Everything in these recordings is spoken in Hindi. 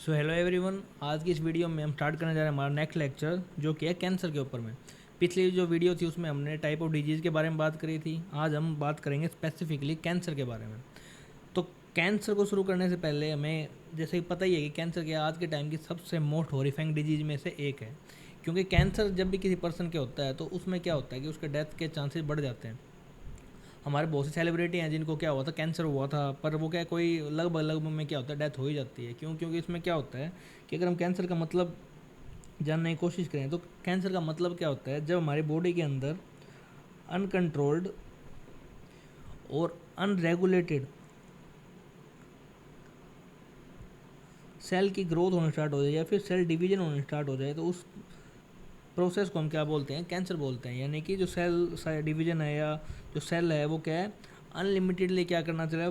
सो हेलो एवरीवन, आज की इस वीडियो में हम स्टार्ट करने जा रहे हैं हमारा नेक्स्ट लेक्चर, जो कि है कैंसर के ऊपर में। पिछली जो वीडियो थी उसमें हमने टाइप ऑफ डिजीज़ के बारे में बात करी थी। आज हम बात करेंगे स्पेसिफिकली कैंसर के बारे में। तो कैंसर को शुरू करने से पहले हमें जैसे कि पता ही है कि कैंसर क्या आज के टाइम की सबसे मोस्ट हॉरिफाइंग डिजीज़ में से एक है। क्योंकि कैंसर जब भी किसी पर्सन के होता है तो उसमें क्या होता है कि उसके डेथ के चांसेस बढ़ जाते हैं। हमारे बहुत से सेलिब्रिटी हैं जिनको क्या हुआ था, कैंसर हुआ था, पर वो क्या कोई लगभग लगभग में क्या होता है, डेथ हो ही जाती है। क्यों? क्योंकि इसमें क्या होता है कि अगर हम कैंसर का मतलब जानने की कोशिश करें तो कैंसर का मतलब क्या होता है, जब हमारी बॉडी के अंदर अनकंट्रोल्ड और अनरेगुलेटेड सेल की ग्रोथ होना स्टार्ट हो जाए या फिर सेल डिवीजन होना स्टार्ट हो जाए, तो उस प्रोसेस को हम क्या बोलते हैं, कैंसर बोलते हैं। यानी कि जो सेल डिवीजन है या जो सेल है वो क्या है, अनलिमिटेडली क्या करना चला,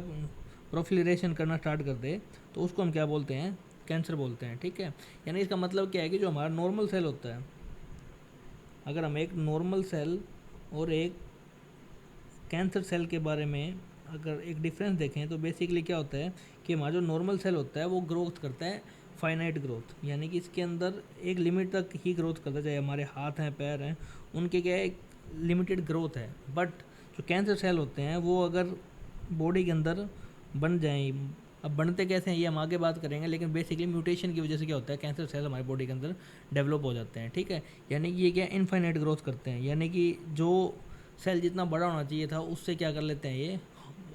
प्रोफिलरेशन करना स्टार्ट कर दे, तो उसको हम क्या बोलते हैं, कैंसर बोलते हैं। ठीक है। यानी इसका मतलब क्या है कि जो हमारा नॉर्मल सेल होता है, अगर हम एक नॉर्मल सेल और एक कैंसर सेल के बारे में अगर एक डिफरेंस देखें तो बेसिकली क्या होता है कि हमारा जो नॉर्मल सेल होता है वो ग्रोथ करता है फाइनाइट ग्रोथ, यानी कि इसके अंदर एक लिमिट तक ही ग्रोथ करता है। चाहे हमारे हाथ हैं, पैर हैं, उनके क्या है, एक लिमिटेड ग्रोथ है। बट जो कैंसर सेल होते हैं वो अगर बॉडी के अंदर बन जाएं, अब बनते कैसे हैं ये हम आगे बात करेंगे, लेकिन बेसिकली म्यूटेशन की वजह से क्या होता है, कैंसर सेल हमारी बॉडी के अंदर डेवलप हो जाते हैं। ठीक है। यानी कि ये क्या इनफाइनाइट ग्रोथ करते हैं, यानी कि जो सेल जितना बड़ा होना चाहिए था उससे क्या कर लेते हैं, ये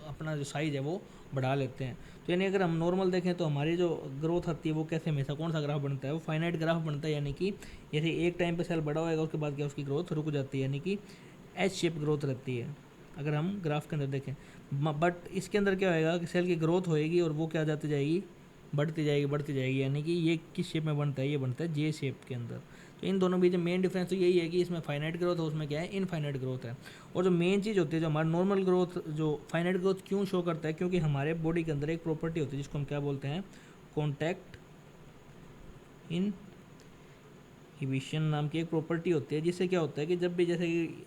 अपना जो साइज़ है वो बढ़ा लेते हैं। तो यानी अगर हम नॉर्मल देखें तो हमारी जो ग्रोथ आती है वो कैसे, हमेशा कौन सा ग्राफ बनता है, वो फाइनाइट ग्राफ बनता है। यानी कि जैसे एक टाइम पे सेल बड़ा होएगा उसके बाद क्या उसकी ग्रोथ रुक जाती है, यानी कि एच शेप ग्रोथ रहती है अगर हम ग्राफ के अंदर देखें। बट इसके अंदर क्या होएगा कि सेल की ग्रोथ होएगी और वो क्या जाती जाएगी, बढ़ती जाएगी बढ़ती जाएगी। यानी कि ये किस शेप में बनता है, ये बनता है जे शेप के अंदर। तो इन दोनों बीच में मेन डिफरेंस तो यही है कि इसमें फाइनाइट ग्रोथ है, उसमें क्या है, इनफाइनाइट ग्रोथ है। और जो मेन चीज़ होती है, जो हमारा नॉर्मल ग्रोथ, जो फाइनाइट ग्रोथ क्यों शो करता है, क्योंकि हमारे बॉडी के अंदर एक प्रॉपर्टी होती है जिसको हम क्या बोलते हैं, कॉन्टैक्ट इनहिबिशन नाम की एक प्रॉपर्टी होती है। जिससे क्या होता है कि जब भी जैसे कि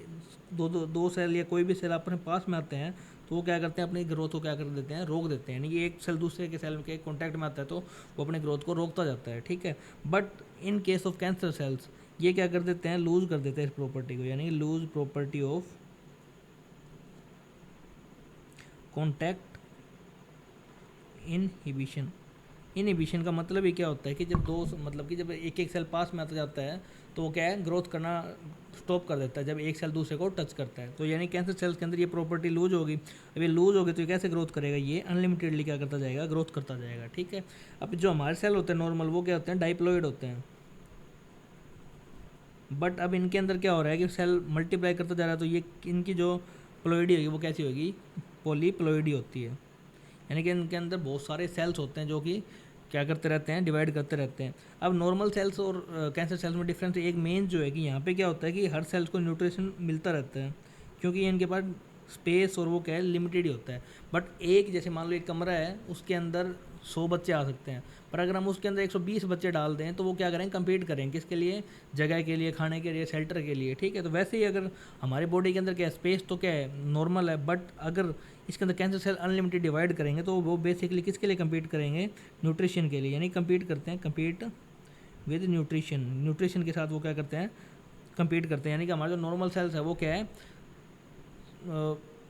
दो सेल या कोई भी सेल अपने पास में आते हैं तो वो क्या करते हैं, अपनी ग्रोथ को क्या कर देते हैं, रोक देते हैं। यानी कि एक सेल दूसरे के सेल के कॉन्टैक्ट में आता है तो वो अपने ग्रोथ को रोकता जाता है। ठीक है। But in case of cancer cells ये क्या कर देते हैं, लूज कर देते हैं इस प्रॉपर्टी को, यानी कि loose property of contact inhibition. Inhibition का मतलब ही क्या होता है कि जब दो मतलब कि जब एक एक सेल पास में आता जाता है तो वो क्या है, ग्रोथ करना स्टॉप कर देता है जब एक सेल दूसरे को टच करता है। तो यानी कैंसर सेल्स के अंदर ये प्रॉपर्टी लूज होगी। अब ये लूज होगी तो ये कैसे ग्रोथ करेगा, ये अनलिमिटेडली क्या करता जाएगा, ग्रोथ करता जाएगा। ठीक है। अब जो हमारे सेल होते हैं नॉर्मल, वो क्या होते हैं, डाइप्लॉइड होते हैं। बट अब इनके अंदर क्या हो रहा है कि सेल मल्टीप्लाई करता जा रहा है, तो ये इनकी जो प्लोइडी होगी वो कैसी होगी, पॉलीप्लोइडी होती है। यानी कि इनके अंदर बहुत सारे सेल्स होते हैं जो कि क्या करते रहते हैं, डिवाइड करते रहते हैं। अब नॉर्मल सेल्स और कैंसर सेल्स में डिफरेंस एक मेन जो है कि यहाँ पे क्या होता है कि हर सेल्स को न्यूट्रिशन मिलता रहता है, क्योंकि इनके पास स्पेस और वो क्या है, लिमिटेड ही होता है। बट एक जैसे मान लो एक कमरा है, उसके अंदर 100 बच्चे आ सकते हैं, पर अगर हम उसके अंदर 120 बच्चे डाल दें तो वो क्या करेंगे, कम्पीट करेंगे किसके लिए, जगह के लिए, खाने के लिए, शेल्टर के लिए। ठीक है। तो वैसे ही अगर हमारी बॉडी के अंदर क्या है, स्पेस तो क्या है, नॉर्मल है, बट अगर इसके अंदर कैंसर सेल अनलिमिटेड डिवाइड करेंगे तो वो बेसिकली किसके लिए कम्पीट करेंगे, न्यूट्रिशन के लिए। यानी कम्पीट करते हैं, कम्पीट विद न्यूट्रिशन, न्यूट्रिशन के साथ वो क्या करते हैं, कम्पीट करते हैं। यानी कि हमारा जो नॉर्मल सेल्स है वो क्या है,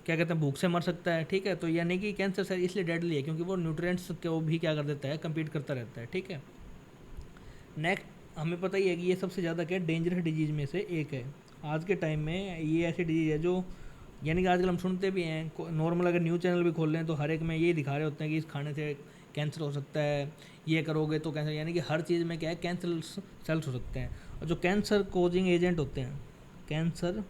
क्या कहते हैं, भूख से मर सकता है। ठीक है। तो यानी कि कैंसर सेल इसलिए डेडली है क्योंकि वो न्यूट्रिएंट्स को भी क्या कर देता है, कम्पीट करता रहता है। ठीक है। नेक्स्ट, हमें पता ही है कि ये सबसे ज़्यादा क्या डेंजरस डिजीज़ में से एक है आज के टाइम में। ये ऐसी डिजीज़ है जो, यानी कि आजकल हम सुनते भी हैं, नॉर्मल अगर न्यूज़ चैनल भी खोल लें तो हर एक में ये दिखा रहे होते हैं कि इस खाने से कैंसर हो सकता है, ये करोगे तो कैंसर। यानी कि हर चीज़ में क्या है, कैंसर सेल्स हो सकते हैं। और जो कैंसर कोजिंग एजेंट होते हैं, कैंसर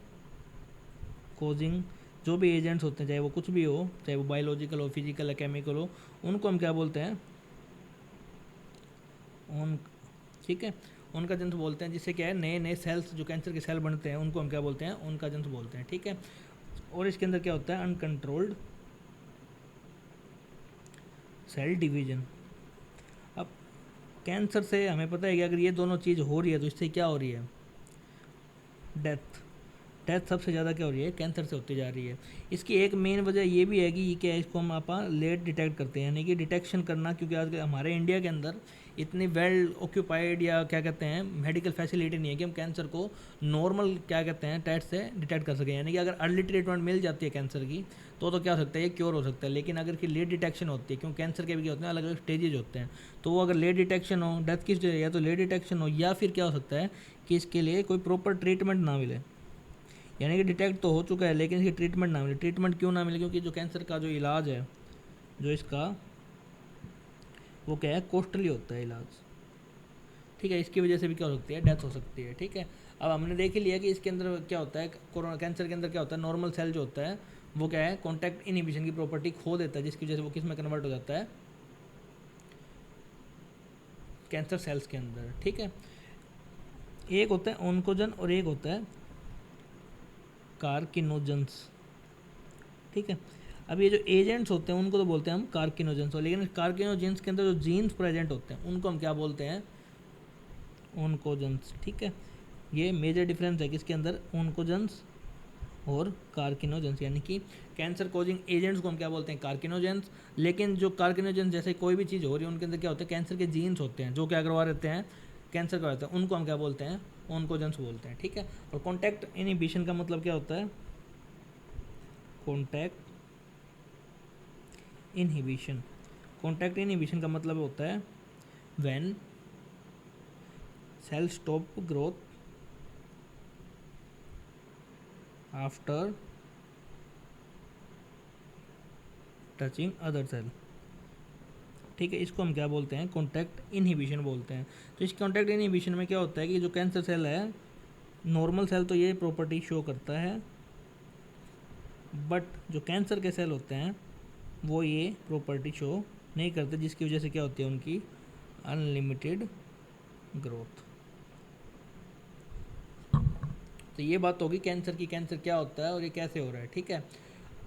कोजिंग जो भी एजेंट्स होते हैं, चाहे वो कुछ भी हो, चाहे वो बायोलॉजिकल हो, फिजिकल या केमिकल हो, उनको हम क्या बोलते हैं, उन, ठीक है, उनका जंतु बोलते हैं। जिससे क्या है, नए नए सेल्स जो कैंसर के सेल बनते हैं उनको हम क्या बोलते हैं, उनका जंतु बोलते हैं। ठीक है। और इसके अंदर क्या होता है, अनकंट्रोल्ड सेल डिवीजन। अब कैंसर से हमें पता है कि अगर ये दोनों चीज़ हो रही है तो इससे क्या हो रही है, डेथ। डेथ सबसे ज़्यादा क्या हो रही है, कैंसर से होती जा रही है। इसकी एक मेन वजह ये भी है कि ये क्या है, इसको हम आप लेट डिटेक्ट करते हैं, यानी कि डिटेक्शन करना, क्योंकि आज हमारे इंडिया के अंदर इतनी वेल ऑक्यूपाइड या क्या कहते हैं मेडिकल फैसिलिटी नहीं है कि हम कैंसर को नॉर्मल क्या कहते हैं टेस्ट से डिटेक्ट कर सकें। यानी कि अगर अर्ली ट्रीटमेंट मिल जाती है कैंसर की तो क्या हो सकता है, ये क्योर हो सकता है। लेकिन अगर कि लेट डिटेक्शन होती है, क्योंकि कैंसर के भी क्या होते हैं अलग अलग स्टेजेज होते हैं, तो वो अगर लेट डिटेक्शन हो, डेथ किस या तो लेट डिटेक्शन हो, या फिर क्या हो सकता है कि इसके लिए कोई प्रॉपर ट्रीटमेंट ना मिले। यानी कि डिटेक्ट तो हो चुका है लेकिन इसकी ट्रीटमेंट ना मिले। ट्रीटमेंट क्यों ना मिले, क्योंकि जो कैंसर का जो इलाज है जो इसका वो क्या है, कॉस्टली होता है इलाज। ठीक है, इसकी वजह से भी क्या हो सकती है, डेथ हो सकती है। ठीक है, अब हमने देख ही लिया कि इसके अंदर क्या होता है, कोरोना कैंसर के अंदर क्या होता है, नॉर्मल सेल जो होता है वो क्या है, कॉन्टैक्ट इनहिबिशन की प्रॉपर्टी खो देता है, जिसकी वजह से वो किस में कन्वर्ट हो जाता है, कैंसर सेल्स के अंदर। ठीक है, एक होता है ऑन्कोजन और एक होता है कारकिनोजेंस। ठीक है, अब ये जो एजेंट्स होते हैं उनको तो बोलते हैं हम कारकिनोजेंस, लेकिन कारकिनोजेंस के अंदर जो जीन्स प्रेजेंट होते हैं उनको हम क्या बोलते हैं, ऑन्कोजेंस। ठीक है, ये मेजर डिफरेंस है किसके अंदर, ऑन्कोजेंस और कारकिनोजेंस। यानी कि कैंसर कोजिंग एजेंट्स को हम क्या बोलते हैं, कारकिनोजेंस। लेकिन जो कारकिनोजेंस जैसे कोई भी चीज़ हो रही है उनके अंदर क्या होता है, कैंसर के जीन्स होते हैं जो क्या करवा रहते हैं, कैंसर करवाते हैं, उनको हम क्या बोलते हैं, ऑन्कोजेंस बोलते हैं। ठीक है, और कॉन्टैक्ट इनहिबिशन का मतलब क्या होता है, कॉन्टैक्ट इनहिबिशन। कॉन्टैक्ट इनहिबिशन का मतलब होता है when cell stop growth after touching other cell. ठीक है, इसको हम क्या बोलते हैं, कॉन्टैक्ट इनहिबिशन बोलते हैं। तो इस कॉन्टैक्ट इनहिबिशन में क्या होता है कि जो कैंसर सेल है, नॉर्मल सेल तो ये प्रॉपर्टी शो करता है, बट जो कैंसर के सेल होते हैं वो ये प्रॉपर्टी शो नहीं करते, जिसकी वजह से क्या होती है उनकी अनलिमिटेड ग्रोथ। तो ये बात होगी कैंसर की, कैंसर क्या होता है और ये कैसे हो रहा है। ठीक है,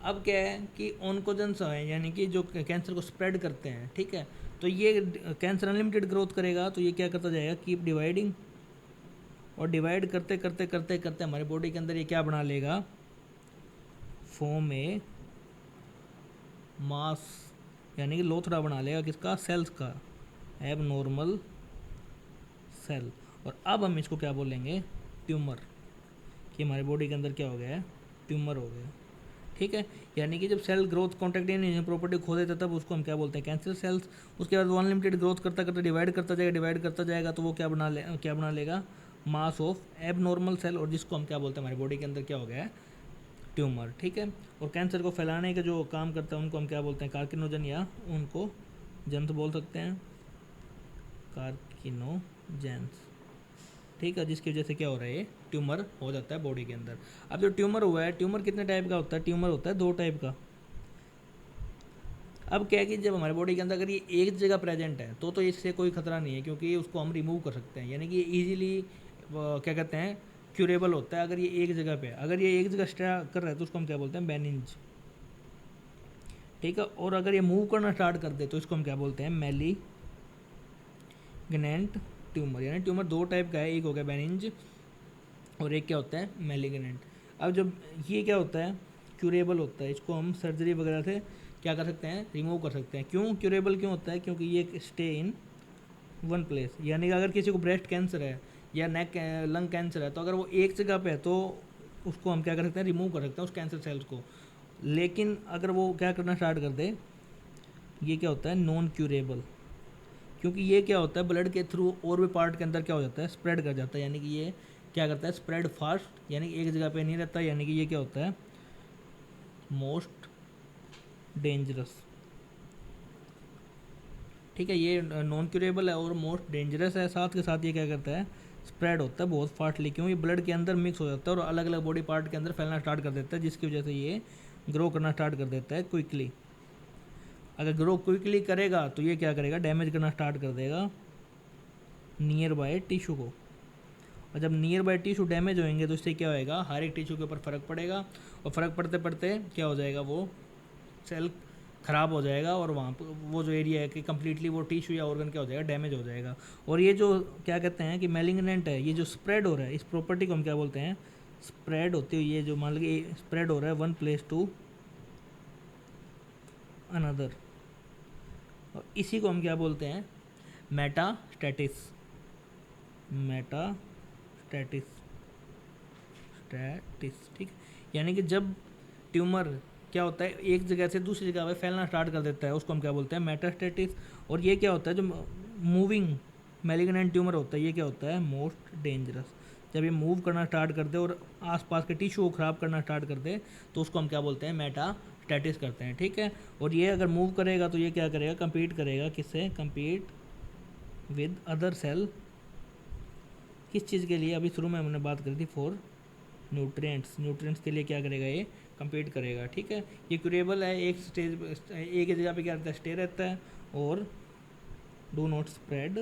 अब क्या है कि ऑन्कोजेंस है, यानी कि जो कैंसर को स्प्रेड करते हैं। ठीक है, तो ये कैंसर अनलिमिटेड ग्रोथ करेगा तो ये क्या करता जाएगा, कीप डिवाइडिंग, और डिवाइड करते करते करते करते हमारे बॉडी के अंदर ये क्या बना लेगा, फॉर्म ए मास, यानी कि लोथड़ा बना लेगा किसका, सेल्स का, एब नॉर्मल सेल। और अब हम इसको क्या बोलेंगे, ट्यूमर, कि हमारे बॉडी के अंदर क्या हो गया है, ट्यूमर हो गया। ठीक है, यानी कि जब cell growth contact inhibition property खो देता है तब उसको हम क्या बोलते हैं, कैंसर सेल्स। उसके बाद वो अनलिमिटेड ग्रोथ करता करता डिवाइड करता जाएगा तो वो क्या बना लेगा, मास ऑफ एब नॉर्मल सेल, और जिसको हम क्या बोलते हैं, हमारे बॉडी के अंदर क्या हो गया है, ट्यूमर। ठीक है, और कैंसर को फैलाने का जो काम करता है उनको हम क्या बोलते हैं, कारकिनोजन या उनको जंत बोल सकते हैं, कारकिनोजेंस। ठीक है, जिसकी वजह से क्या हो रहा है, ट्यूमर हो जाता है बॉडी के अंदर। अब जो ट्यूमर हुआ है, ट्यूमर कितने टाइप का होता है, ट्यूमर होता है 2 टाइप का। अब क्या है कि जब हमारे बॉडी के अंदर अगर ये एक जगह प्रेजेंट है तो इससे कोई खतरा नहीं है, क्योंकि उसको हम रिमूव कर सकते हैं, यानी कि ईजिली क्या कहते हैं, क्यूरेबल होता है अगर ये एक जगह पे। अगर ये एक जगह स्टे कर रहा है तो उसको हम क्या बोलते हैं, बेनिंज। ठीक है, और अगर ये मूव करना स्टार्ट कर दे तो इसको हम क्या बोलते हैं, मैलिग्नेंट ट्यूमर। यानी ट्यूमर 2 टाइप का है, एक हो गया बेनिंज और एक क्या होता है, मैलिग्नेंट। अब जब ये क्या होता है, क्यूरेबल होता है, इसको हम सर्जरी वगैरह से क्या कर सकते हैं, रिमूव कर सकते हैं। क्यों क्यूरेबल क्यों होता है, क्योंकि ये स्टे इन वन प्लेस। यानी कि अगर किसी को ब्रेस्ट कैंसर है या नेक लंग कैंसर है तो अगर वो एक जगह पे है तो उसको हम क्या कर सकते हैं, रिमूव कर सकते हैं उस कैंसर सेल्स को। लेकिन अगर वो क्या करना स्टार्ट कर दे, ये क्या होता है, नॉन क्यूरेबल, क्योंकि ये क्या होता है, ब्लड के थ्रू और भी पार्ट के अंदर क्या हो जाता है, स्प्रेड कर जाता है। यानी कि ये क्या करता है, स्प्रेड फास्ट, यानी कि एक जगह पे नहीं रहता। यानी कि ये क्या होता है, मोस्ट डेंजरस। ठीक है, ये नॉन क्यूरेबल है और मोस्ट डेंजरस है। साथ के साथ ये क्या करता है, स्प्रेड होता है बहुत फास्टली, क्यों, ये ब्लड के अंदर मिक्स हो जाता है और अलग अलग बॉडी पार्ट के अंदर फैलना स्टार्ट कर देता है, जिसकी वजह से ये ग्रो करना स्टार्ट कर देता है क्विकली। अगर ग्रो क्विकली करेगा तो ये क्या करेगा, डैमेज करना स्टार्ट कर देगा नियर बाय टिश्यू को। और जब नियर बाय टिश्यू डैमेज होंगे तो इससे क्या होएगा, हर एक टिश्यू के ऊपर फ़र्क पड़ेगा, और फ़र्क पड़ते पड़ते क्या हो जाएगा, वो सेल ख़राब हो जाएगा और वहाँ पर वो जो एरिया है कि कम्प्लीटली वो टिश्यू या ऑर्गन क्या हो जाएगा, डैमेज हो जाएगा। और ये जो क्या कहते हैं कि मैलिग्नेंट है, ये जो स्प्रेड हो रहा है, इस प्रॉपर्टी को हम क्या बोलते हैं, स्प्रेड होती हुई ये जो मान लीजिए स्प्रेड हो रहा है वन प्लेस टू अनदर, और इसी को हम क्या बोलते हैं, मेटास्टैटिस। मेटास्टैटिस स्टैटिस, ठीक। यानी कि जब ट्यूमर क्या होता है एक जगह से दूसरी जगह पे फैलना स्टार्ट कर देता है, उसको हम क्या बोलते हैं, मेटास्टैटिस। और ये क्या होता है, जो मूविंग मैलिग्नेंट ट्यूमर होता है, ये क्या होता है, मोस्ट डेंजरस। जब ये मूव करना स्टार्ट कर दे और आसपास के टिश्यू को ख़राब करना स्टार्ट कर दे, तो उसको हम क्या बोलते हैं, मेटास्टैटिस करते हैं, ठीक है। और ये अगर मूव करेगा तो ये क्या करेगा, कंपीट करेगा, किससे, कंपीट विद अदर सेल। किस चीज़ के लिए, अभी शुरू में हमने बात करी थी, फॉर न्यूट्रिएंट्स के लिए क्या करेगा, ये कंपीट करेगा, ठीक है। ये क्यूरेबल है, एक स्टेज एक ही जगह पे क्या रहता है, स्टे रहता है, और do not spread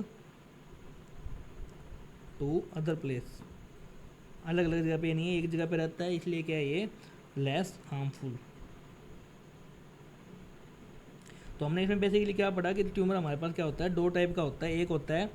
to other place. अलग अलग जगह पे नहीं है, एक जगह पे रहता है, इसलिए क्या है ये लेस हार्मफुल। तो हमने इसमें बेसिकली क्या पढ़ा कि ट्यूमर हमारे पास क्या होता है, दो टाइप का होता है, एक होता है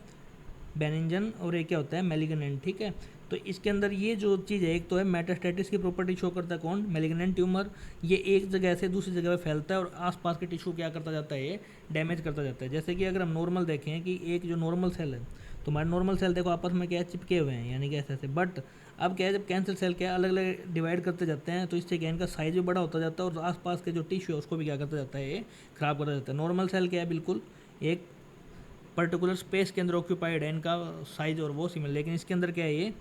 बेनिंजन और एक क्या होता है, मैलिग्नेंट, ठीक है। तो इसके अंदर ये जो चीज़ है, एक तो है मेटास्टैटिस की प्रॉपर्टी शो करता है, कौन, मैलिग्नेंट ट्यूमर। ये एक जगह से दूसरी जगह पे फैलता है और आसपास के टिश्यू क्या करता जाता है, ये डैमेज करता जाता है। जैसे कि अगर हम नॉर्मल देखें कि एक जो नॉर्मल सेल है, तो हमारे नॉर्मल सेल देखो आपस में क्या है, चिपके हुए हैं, यानी कि ऐसे ऐसे। बट अब क्या है, जब कैंसर सेल क्या अलग अलग डिवाइड करते जाते हैं, तो इससे क्या इनका साइज भी बड़ा होता जाता है और आसपास के जो टिश्यू है उसको भी क्या करता जाता है, ये खराब करता जाता है। नॉर्मल सेल क्या है, बिल्कुल एक पर्टिकुलर स्पेस के अंदर ऑक्यूपाइड है, इनका साइज और वो सिमिलर। लेकिन इसके अंदर क्या है, ये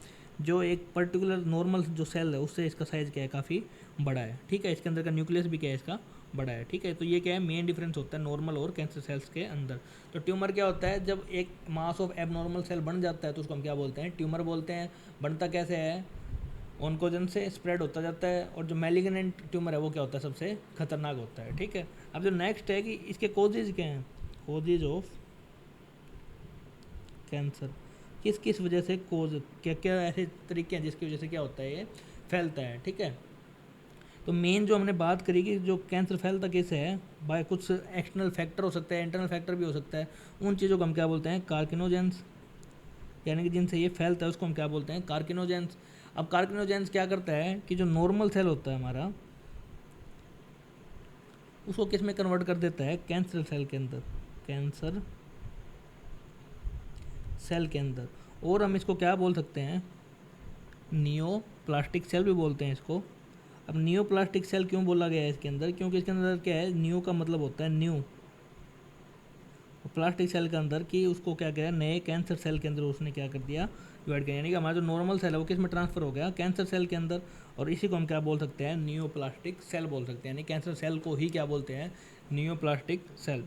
जो एक पर्टिकुलर नॉर्मल जो सेल है उससे इसका साइज क्या है, काफ़ी बड़ा है, ठीक है। इसके अंदर का न्यूक्लियस भी क्या है, इसका बड़ा है, ठीक है। तो ये क्या है, मेन डिफरेंस होता है नॉर्मल और कैंसर सेल्स के अंदर। तो ट्यूमर क्या होता है, जब एक मास ऑफ एबनॉर्मल सेल बन जाता है तो उसको हम क्या बोलते हैं, ट्यूमर बोलते हैं। बनता कैसे है, ऑन्कोजन से स्प्रेड होता जाता है। और जो मैलिग्नेंट ट्यूमर है वो क्या होता है, सबसे खतरनाक होता है, ठीक है। अब जो नेक्स्ट है कि इसके कोजेज क्या हैं, कोजेज ऑफ कैंसर, किस किस वजह से कोज, क्या क्या ऐसे तरीके हैं जिसकी वजह से क्या होता है, ये फैलता है, ठीक है। तो मेन जो हमने बात करी कि जो कैंसर फैलता कैसे है, बाय कुछ एक्सटर्नल फैक्टर हो सकता है, इंटरनल फैक्टर भी हो सकता है। उन चीज़ों को हम क्या बोलते हैं, कार्किनोजेंस, यानी कि जिनसे ये फैलता है उसको हम क्या बोलते हैं, कार्किनोजेंस। अब कार्किनोजेंस क्या करता है कि जो नॉर्मल सेल होता है हमारा, उसको किस में कन्वर्ट कर देता है, कैंसर सेल के अंदर, कैंसर सेल के अंदर। और हम इसको क्या बोल सकते हैं, नियोप्लास्टिक सेल भी बोलते हैं इसको। अब नियोप्लास्टिक सेल क्यों बोला गया है इसके अंदर, क्योंकि इसके अंदर क्या है, न्यू का मतलब होता है न्यू, प्लास्टिक सेल के अंदर कि उसको क्या किया, नए कैंसर सेल के अंदर उसने क्या कर दिया, डिवाइड किया। यानी कि हमारा जो नॉर्मल सेल है वो किस में ट्रांसफर हो गया, कैंसर सेल के अंदर। और इसी को हम क्या बोल सकते हैं, नियोप्लास्टिक सेल बोल सकते हैं। यानी कैंसर सेल को ही क्या बोलते हैं, नियोप्लास्टिक सेल।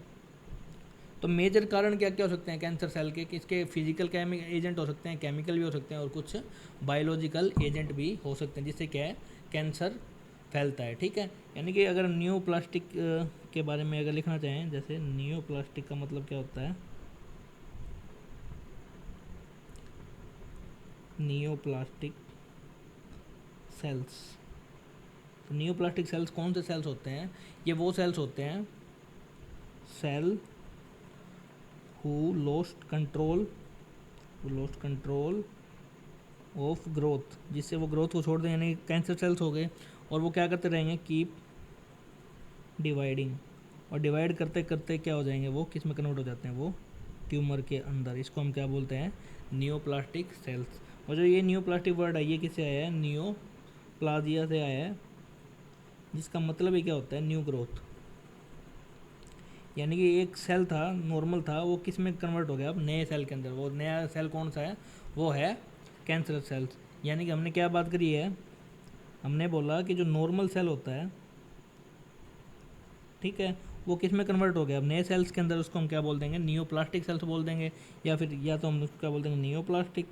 तो मेजर कारण क्या क्या हो सकते हैं कैंसर सेल के, कि इसके फिजिकल एजेंट हो सकते हैं, केमिकल भी हो सकते हैं, और कुछ बायोलॉजिकल एजेंट भी हो सकते हैं, जिससे क्या है, कैंसर फैलता है, ठीक है। यानी कि अगर न्यू प्लास्टिक के बारे में अगर लिखना चाहें, जैसे न्यू प्लास्टिक का मतलब क्या होता है, न्यू प्लास्टिक सेल्स। तो न्यू प्लास्टिक सेल्स कौन से सेल्स होते हैं, ये वो सेल्स होते हैं, cell who lost control of growth, जिससे वो ग्रोथ को छोड़ दें, यानी कैंसर सेल्स हो गए। और वो क्या करते रहेंगे, कीप डिवाइडिंग, और डिवाइड करते करते क्या हो जाएंगे, वो किस में कन्वर्ट हो जाते हैं, वो ट्यूमर के अंदर। इसको हम क्या बोलते हैं, नियोप्लास्टिक सेल्स। और जो ये नियोप्लास्टिक वर्ड है ये किससे आया है, नियोप्लाजिया से आया है, जिसका मतलब ही क्या होता है, न्यू ग्रोथ। यानी कि एक सेल था, नॉर्मल था, वो किस में कन्वर्ट हो गया, अब नए सेल के अंदर। वो नया सेल कौन सा है, वो है कैंसर सेल्स। यानी कि हमने क्या बात करी है, हमने बोला कि जो नॉर्मल सेल होता है, ठीक है, वो किस में कन्वर्ट हो गया, अब नए सेल्स के अंदर। उसको हम क्या बोल देंगे, नियोप्लास्टिक सेल्स बोल देंगे, या फिर या तो हम उसको क्या बोल देंगे, नियोप्लास्टिक,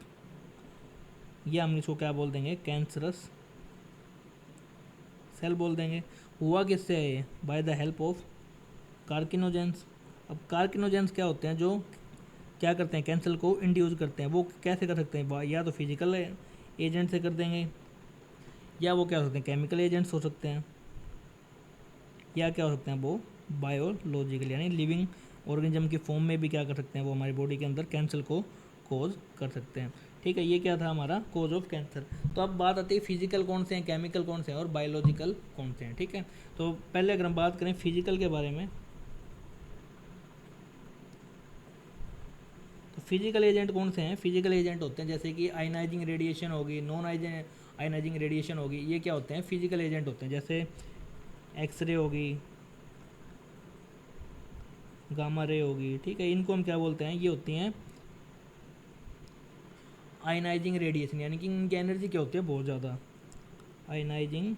या हम इसको क्या बोल देंगे, कैंसरस सेल बोल देंगे। हुआ किससे है ये, बाय द हेल्प ऑफ कार्किनोजेंस। अब कार्किनोजेंस क्या होते हैं, जो क्या करते हैं, कैंसर को इंड्यूस करते हैं। वो कैसे कर सकते हैं, या तो फिजिकल एजेंट से कर देंगे, या वो क्या हो सकते हैं, केमिकल एजेंट्स हो सकते हैं, या क्या हो सकते हैं, वो बायोलॉजिकल, यानी लिविंग ऑर्गेनिज्म की फॉर्म में भी क्या कर सकते हैं, वो हमारी बॉडी के अंदर कैंसर को कोज कर सकते हैं, ठीक है, ये क्या था हमारा कोज ऑफ कैंसर। तो अब बात आती है फिजिकल कौन से हैं, केमिकल कौन से हैं और बायोलॉजिकल कौन से हैं। ठीक है, तो पहले अगर हम बात करें फिजिकल के बारे में, तो फिजिकल एजेंट कौन से हैं। फिजिकल एजेंट होते हैं जैसे कि आयनाइजिंग रेडिएशन होगी, नॉन आयनाइजिंग रेडिएशन होगी, ये क्या होते हैं फिजिकल एजेंट होते हैं। जैसे एक्सरे होगी, गामा रे होगी, ठीक है, इनको हम क्या बोलते हैं, ये होती हैं आयनाइजिंग रेडिएशन, यानी कि इनकी एनर्जी क्या होती है बहुत ज़्यादा, आयनाइजिंग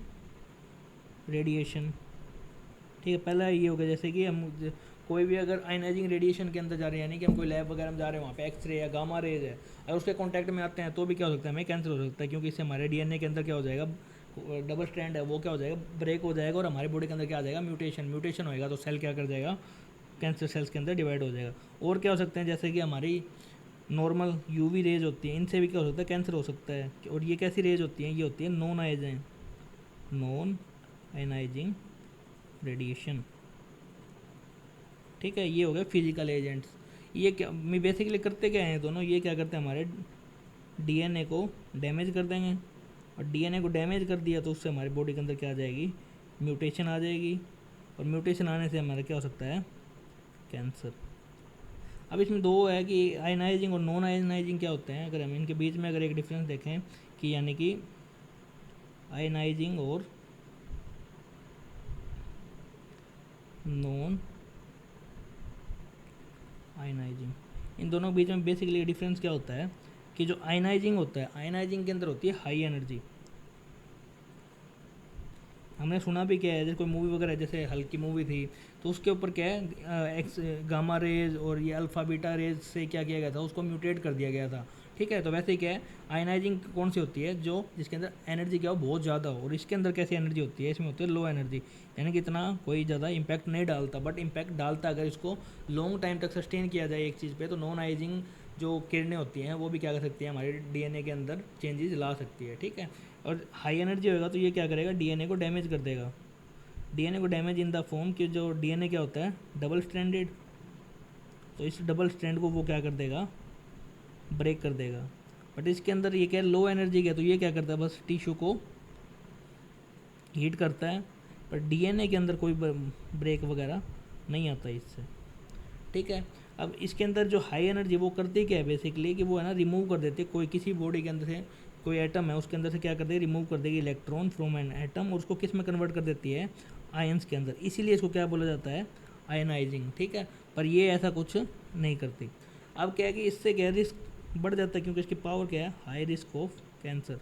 रेडिएशन। ठीक है, पहला ये हो गया जैसे कि हम कोई भी अगर आयनाइजिंग रेडिएशन के अंदर जा रहे हैं, यानी कि हम कोई लैब वगैरह में जा रहे हैं, वहाँ पे एक्सरे या गामा रेज है, अगर उसके कांटेक्ट में आते हैं तो भी क्या हो सकता है, हमें कैंसर हो सकता है, क्योंकि इससे हमारे डीएनए के अंदर क्या हो जाएगा, डबल स्ट्रैंड है वो क्या हो जाएगा, ब्रेक हो जाएगा, और हमारी बॉडी के अंदर क्या आ जाएगा, म्यूटेशन होएगा, तो सेल क्या कर जाएगा, कैंसर सेल्स के अंदर डिवाइड हो जाएगा। और क्या हो सकते हैं, जैसे कि हमारी नॉर्मल यूवी रेज होती है, इनसे भी क्या हो सकता है, कैंसर हो सकता है। और ये कैसी रेज होती हैं, ये होती है नॉन आयनाइजिंग रेडिएशन। ठीक है, ये हो गए फिजिकल एजेंट्स। ये क्या बेसिकली करते क्या हैं दोनों, ये क्या करते हैं, हमारे डीएनए को डैमेज कर देंगे, और डीएनए को डैमेज कर दिया तो उससे हमारी बॉडी के अंदर क्या आ जाएगी, म्यूटेशन आ जाएगी, और म्यूटेशन आने से हमारा क्या हो सकता है, कैंसर। अब इसमें दो है कि आयनाइजिंग और नॉन आयनाइजिंग क्या होते हैं। अगर हम इनके बीच में अगर एक डिफरेंस देखें कि यानी कि आयनाइजिंग और नॉन आयनाइजिंग, इन दोनों के बीच में बेसिकली डिफरेंस क्या होता है कि जो आयनाइजिंग होता है, आयनाइजिंग के अंदर होती है हाई एनर्जी। हमने सुना भी क्या है, जैसे कोई मूवी वगैरह, जैसे हल्की मूवी थी, तो उसके ऊपर क्या है, एक्स गामा रेज और ये अल्फ़ा बीटा रेज से क्या किया गया था, उसको म्यूटेट कर दिया गया था। ठीक है, तो वैसे ही क्या है, आयनाइजिंग कौन सी होती है, जो जिसके अंदर एनर्जी क्या हो बहुत ज़्यादा हो, और इसके अंदर कैसी एनर्जी होती है, इसमें होती है लो एनर्जी, यानी कि इतना कोई ज़्यादा इम्पैक्ट नहीं डालता, बट इम्पैक्ट डालता अगर इसको लॉन्ग टाइम तक सस्टेन किया जाए एक चीज़ पे, तो नॉन आइजिंग जो किरणें होती हैं वो भी क्या कर सकती है, हमारे डीएनए के अंदर चेंजेस ला सकती है। ठीक है, और हाई एनर्जी होगा तो ये क्या करेगा, डीएनए को डैमेज कर देगा। डीएनए को डैमेज इन द फॉर्म कि जो डीएनए क्या होता है डबल स्ट्रैंडेड, तो इस डबल स्ट्रैंड को वो क्या कर देगा, ब्रेक कर देगा। बट इसके अंदर ये क्या लो एनर्जी का, तो ये क्या करता है, बस टिश्यू को हीट करता है, पर डीएनए के अंदर कोई ब्रेक वगैरह नहीं आता इससे। ठीक है, अब इसके अंदर जो हाई एनर्जी वो करती क्या है बेसिकली, कि वो है ना रिमूव कर देती है, कोई किसी बॉडी के अंदर से कोई एटम है उसके अंदर से क्या कर देगी, रिमूव कर देगी इलेक्ट्रॉन फ्रॉम एन एटम, और उसको किस में कन्वर्ट कर देती है, आयंस के अंदर, इसीलिए इसको क्या बोला जाता है, आयनाइजिंग। ठीक है, पर ये ऐसा कुछ नहीं करती। अब क्या है कि इससे क्या रिस्क बढ़ जाता है, क्योंकि इसकी पावर क्या है, हाई रिस्क ऑफ कैंसर,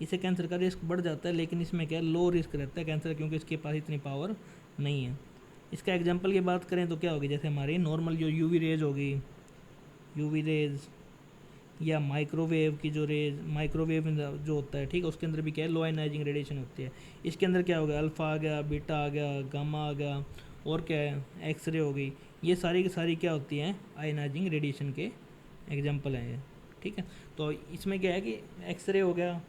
इससे कैंसर का रिस्क बढ़ जाता है, लेकिन इसमें क्या है, लो रिस्क रहता है कैंसर, क्योंकि इसके पास इतनी पावर नहीं है। इसका एग्जांपल की बात करें तो क्या होगी, जैसे हमारी नॉर्मल जो यूवी रेज होगी, यूवी रेज या माइक्रोवेव की जो रेज, माइक्रोवेव जो होता है, ठीक है, उसके अंदर भी क्या है, लो आयनाइजिंग रेडिएशन होती है। इसके अंदर क्या हो गया, अल्फ़ा आ गया, बीटा आ गया, गामा आ गया, और क्या है, एक्सरे हो गई, ये सारी की सारी क्या होती हैं, आयनाइजिंग रेडिएशन के एग्जाम्पल हैं ये। ठीक है, तो इसमें क्या है कि एक्सरे हो गया,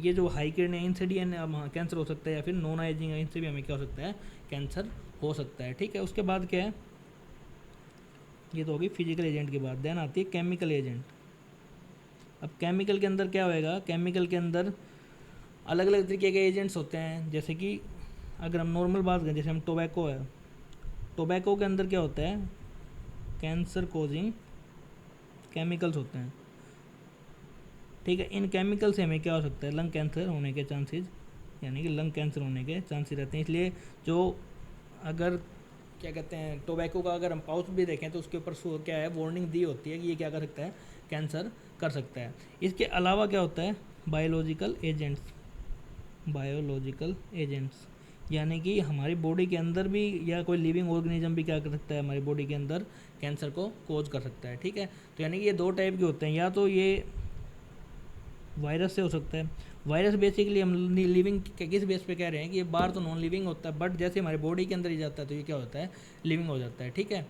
ये जो हाई किरण है इनसे डीएनए कैंसर हो सकता है, या फिर नॉन आइजिंग है इनसे भी हमें क्या हो सकता है, कैंसर हो सकता है। ठीक है, उसके बाद क्या है, ये तो होगी फिजिकल एजेंट की बात। देन आती है केमिकल एजेंट। अब केमिकल के अंदर क्या होएगा, केमिकल के अंदर अलग अलग तरीके के एजेंट्स होते हैं। जैसे कि अगर हम नॉर्मल बात करें, जैसे हम टोबैको है, टोबैको के अंदर क्या होता है, कैंसर कोजिंग केमिकल्स होते हैं। ठीक है, इन केमिकल से हमें क्या हो सकता है, लंग कैंसर होने के चांसेस, यानी कि लंग कैंसर होने के चांसेस रहते हैं। इसलिए जो अगर क्या कहते हैं, टोबैको का अगर हम पाउच भी देखें तो उसके ऊपर क्या है, वार्निंग दी होती है कि ये क्या कर सकता है, कैंसर कर सकता है। इसके अलावा क्या होता है, बायोलॉजिकल एजेंट्स, बायोलॉजिकल एजेंट्स यानी कि हमारी बॉडी के अंदर भी या कोई लिविंग ऑर्गेनिज्म भी क्या कर सकता है, हमारी बॉडी के अंदर कैंसर को कोज कर सकता है। ठीक है, तो यानी कि ये दो टाइप के होते हैं, या तो ये वायरस से हो सकता है। वायरस बेसिकली हम लिविंग किस बेस पे कह रहे हैं कि ये बाहर तो नॉन लिविंग होता है, बट जैसे हमारे बॉडी के अंदर ही जाता है तो ये क्या होता है, लिविंग हो जाता है। ठीक है,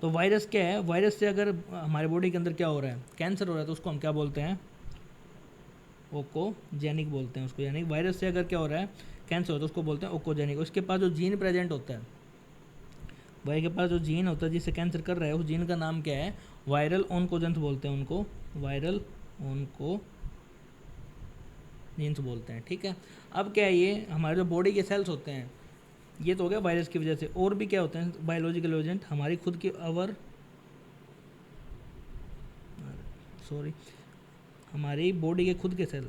तो वायरस क्या है, वायरस से अगर हमारे बॉडी के अंदर क्या हो रहा है, कैंसर हो रहा है, तो उसको हम क्या बोलते हैं, ओकोजेनिक बोलते हैं उसको। यानी वायरस से अगर क्या हो रहा है, कैंसर हो, तो उसको बोलते हैं ओकोजेनिक। उसके पास जो जीन प्रेजेंट होता है बॉय के पास जो जीन होता है जिससे कैंसर कर रहा है, उस जीन का नाम क्या है? वायरल ऑन्कोजेंस बोलते हैं उनको, वायरल ऑन्कोजेंस बोलते हैं, ठीक है। अब क्या है, ये हमारे जो बॉडी के सेल्स होते हैं, ये तो हो गया वायरस की वजह से। और भी क्या होते हैं बायोलॉजिकल एजेंट? हमारी खुद की हमारी बॉडी के खुद के सेल,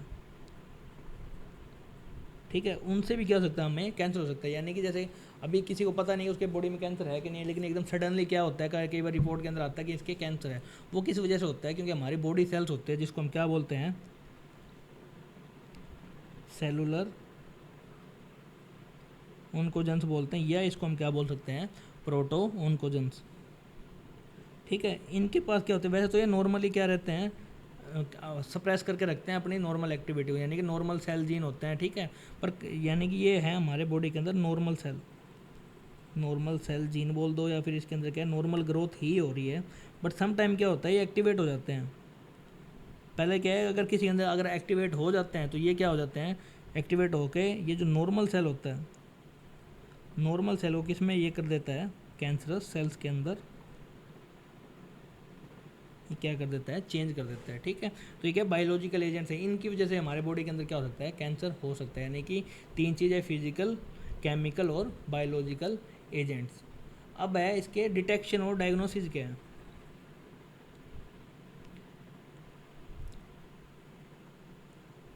ठीक है, उनसे भी क्या हो सकता है, हमें कैंसर हो सकता है। यानी कि जैसे अभी किसी को पता नहीं उसके बॉडी में कैंसर है कि नहीं, लेकिन एकदम सडनली क्या होता है, कई बार रिपोर्ट के अंदर आता है कि इसके कैंसर है। वो किस वजह से होता है? क्योंकि हमारी बॉडी सेल्स होते हैं जिसको हम क्या बोलते हैं? सेलुलर ऑन्कोजेंस बोलते हैं, या इसको हम क्या बोल सकते हैं? प्रोटो ऑन्कोजेंस, ठीक है। इनके पास क्या होते हैं, वैसे तो ये नॉर्मली क्या रहते हैं, सप्रेस करके रखते हैं अपनी नॉर्मल एक्टिविटी को, यानी कि नॉर्मल सेल जीन होते हैं, ठीक है। पर यानी कि ये है हमारे बॉडी के अंदर नॉर्मल सेल जीन बोल दो, या फिर इसके अंदर क्या है, नॉर्मल ग्रोथ ही हो रही है। बट सम टाइम क्या होता है, ये एक्टिवेट हो जाते हैं। पहले क्या है, अगर किसी के अंदर अगर एक्टिवेट हो जाते हैं तो ये क्या हो जाते हैं, एक्टिवेट होके ये जो नॉर्मल सेल होता है, नॉर्मल सेल को किस में ये कर देता है, कैंसरस सेल्स के अंदर ये क्या कर देता है, चेंज कर देता है, ठीक है। तो ये क्या बायोलॉजिकल एजेंट्स हैं, इनकी वजह से हमारे बॉडी के अंदर क्या हो सकता है, कैंसर हो सकता है। यानी कि तीन चीज़ें, फिजिकल, केमिकल और बायोलॉजिकल एजेंट्स। अब है इसके डिटेक्शन और डायग्नोसिस क्या है।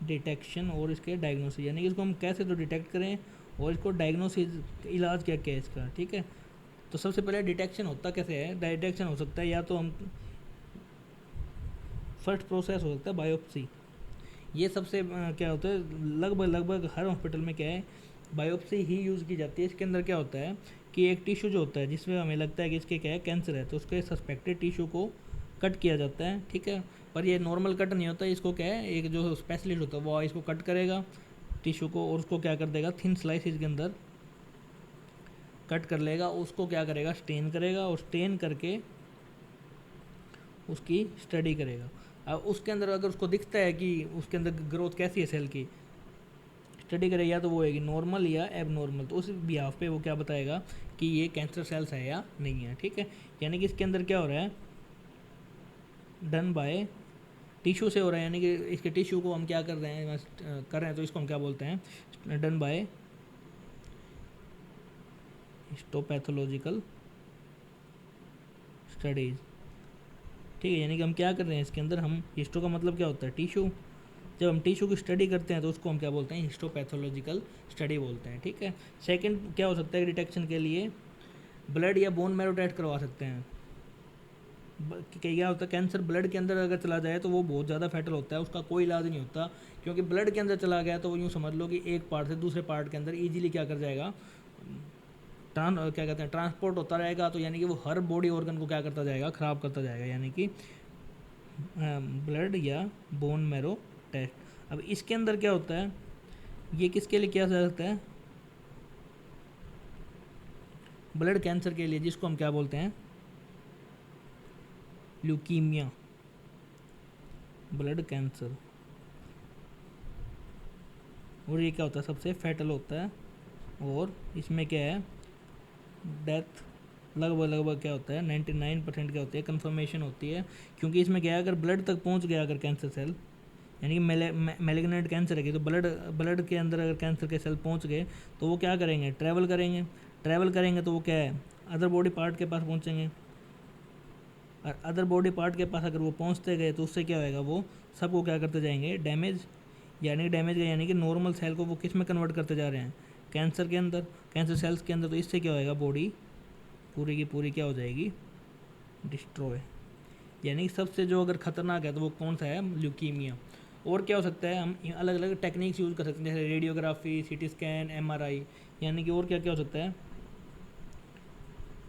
डिटेक्शन और इसके डायग्नोसिस, यानी कि इसको हम कैसे तो डिटेक्ट करें, और इसको डायग्नोसिस, इलाज क्या क्या है इसका, ठीक है। तो सबसे पहले डिटेक्शन होता कैसे है? डिटेक्शन हो सकता है या तो हम फर्स्ट प्रोसेस हो सकता है बायोप्सी। ये सबसे क्या होता है, लगभग हर हॉस्पिटल में क्या है, बायोप्सी ही यूज़ की जाती है। इसके अंदर क्या होता है कि एक टिश्यू जो होता है जिसमें हमें लगता है कि इसके क्या है, कैंसर है, तो उसके सस्पेक्टेड टिश्यू को कट किया जाता है, ठीक है। पर ये नॉर्मल कट नहीं होता, इसको क्या है, एक जो स्पेशलिस्ट होता है वो इसको कट करेगा टिश्यू को, और उसको क्या कर देगा, थिन स्लाइसिस के अंदर कट कर लेगा, उसको क्या करेगा, स्टेन करेगा, और स्टेन करके उसकी स्टडी करेगा। अब उसके अंदर अगर उसको दिखता है कि उसके अंदर ग्रोथ कैसी है सेल की, स्टडी करेगा, या तो वो होगी नॉर्मल या एबनॉर्मल, तो उस बिहाफ पे वो क्या बताएगा कि ये कैंसर सेल्स है या नहीं है, ठीक है। यानी कि इसके अंदर क्या हो रहा है, डन बाय टिश्यू से हो रहा है, यानी कि इसके टिश्यू को हम क्या कर रहे हैं, तो इसको हम क्या बोलते हैं, डन बाय हिस्टोपैथोलॉजिकल स्टडीज़, ठीक है। यानी कि हम क्या कर रहे हैं इसके अंदर, हम हिस्टो का मतलब क्या होता है, टिश्यू। जब हम टिश्यू की स्टडी करते हैं तो उसको हम क्या बोलते हैं, हिस्टोपैथोलॉजिकल स्टडी बोलते हैं, ठीक है। सेकंड क्या हो सकता है डिटेक्शन के लिए, ब्लड या बोन मैरो टेस्ट करवा सकते हैं। क्या होता है, कैंसर ब्लड के अंदर अगर चला जाए तो वो बहुत ज़्यादा फैटल होता है, उसका कोई इलाज नहीं होता। क्योंकि ब्लड के अंदर चला गया तो वो यूँ समझ लो कि एक पार्ट से दूसरे पार्ट के अंदर ईजिली क्या कर जाएगा, क्या कहते हैं, ट्रांसपोर्ट होता रहेगा। तो यानी कि वो हर बॉडी ऑर्गन को क्या करता जाएगा, ख़राब करता जाएगा। यानी कि ब्लड या बोन मैरो टेस्ट। अब इसके अंदर क्या होता है, ये किसके लिए किया जा सकता है, ब्लड कैंसर के लिए, जिसको हम क्या बोलते हैं, ल्यूकीमिया, ब्लड कैंसर। और ये क्या होता है, सबसे फैटल होता है, और इसमें क्या है, डेथ लगभग क्या होता है, 99% क्या होती है, कन्फर्मेशन होती है। क्योंकि इसमें क्या है, अगर ब्लड तक पहुंच गया अगर कैंसर सेल, यानी कि मेलिग्नेंट कैंसर है कि, तो ब्लड के अंदर अगर कैंसर के सेल पहुंच गए तो वो क्या करेंगे, ट्रैवल करेंगे तो वो क्या है, अदर बॉडी पार्ट के पास पहुंचेंगे। और अदर बॉडी पार्ट के पास अगर वो पहुंचते गए तो उससे क्या होएगा, वो सबको क्या करते जाएंगे, डैमेज। यानी कि नॉर्मल सेल को वो किस में कन्वर्ट करते जा रहे हैं, कैंसर के अंदर, कैंसर सेल्स के अंदर। तो इससे क्या होएगा, बॉडी पूरी की पूरी क्या हो जाएगी, डिस्ट्रॉय। यानी कि सबसे जो अगर ख़तरनाक है तो वो कौन सा है, ल्यूकीमिया। और क्या हो सकता है, हम अलग अलग टेक्निक्स यूज़ कर सकते हैं, जैसे रेडियोग्राफी, सीटी स्कैन, एमआरआई। यानी कि और क्या क्या हो सकता है,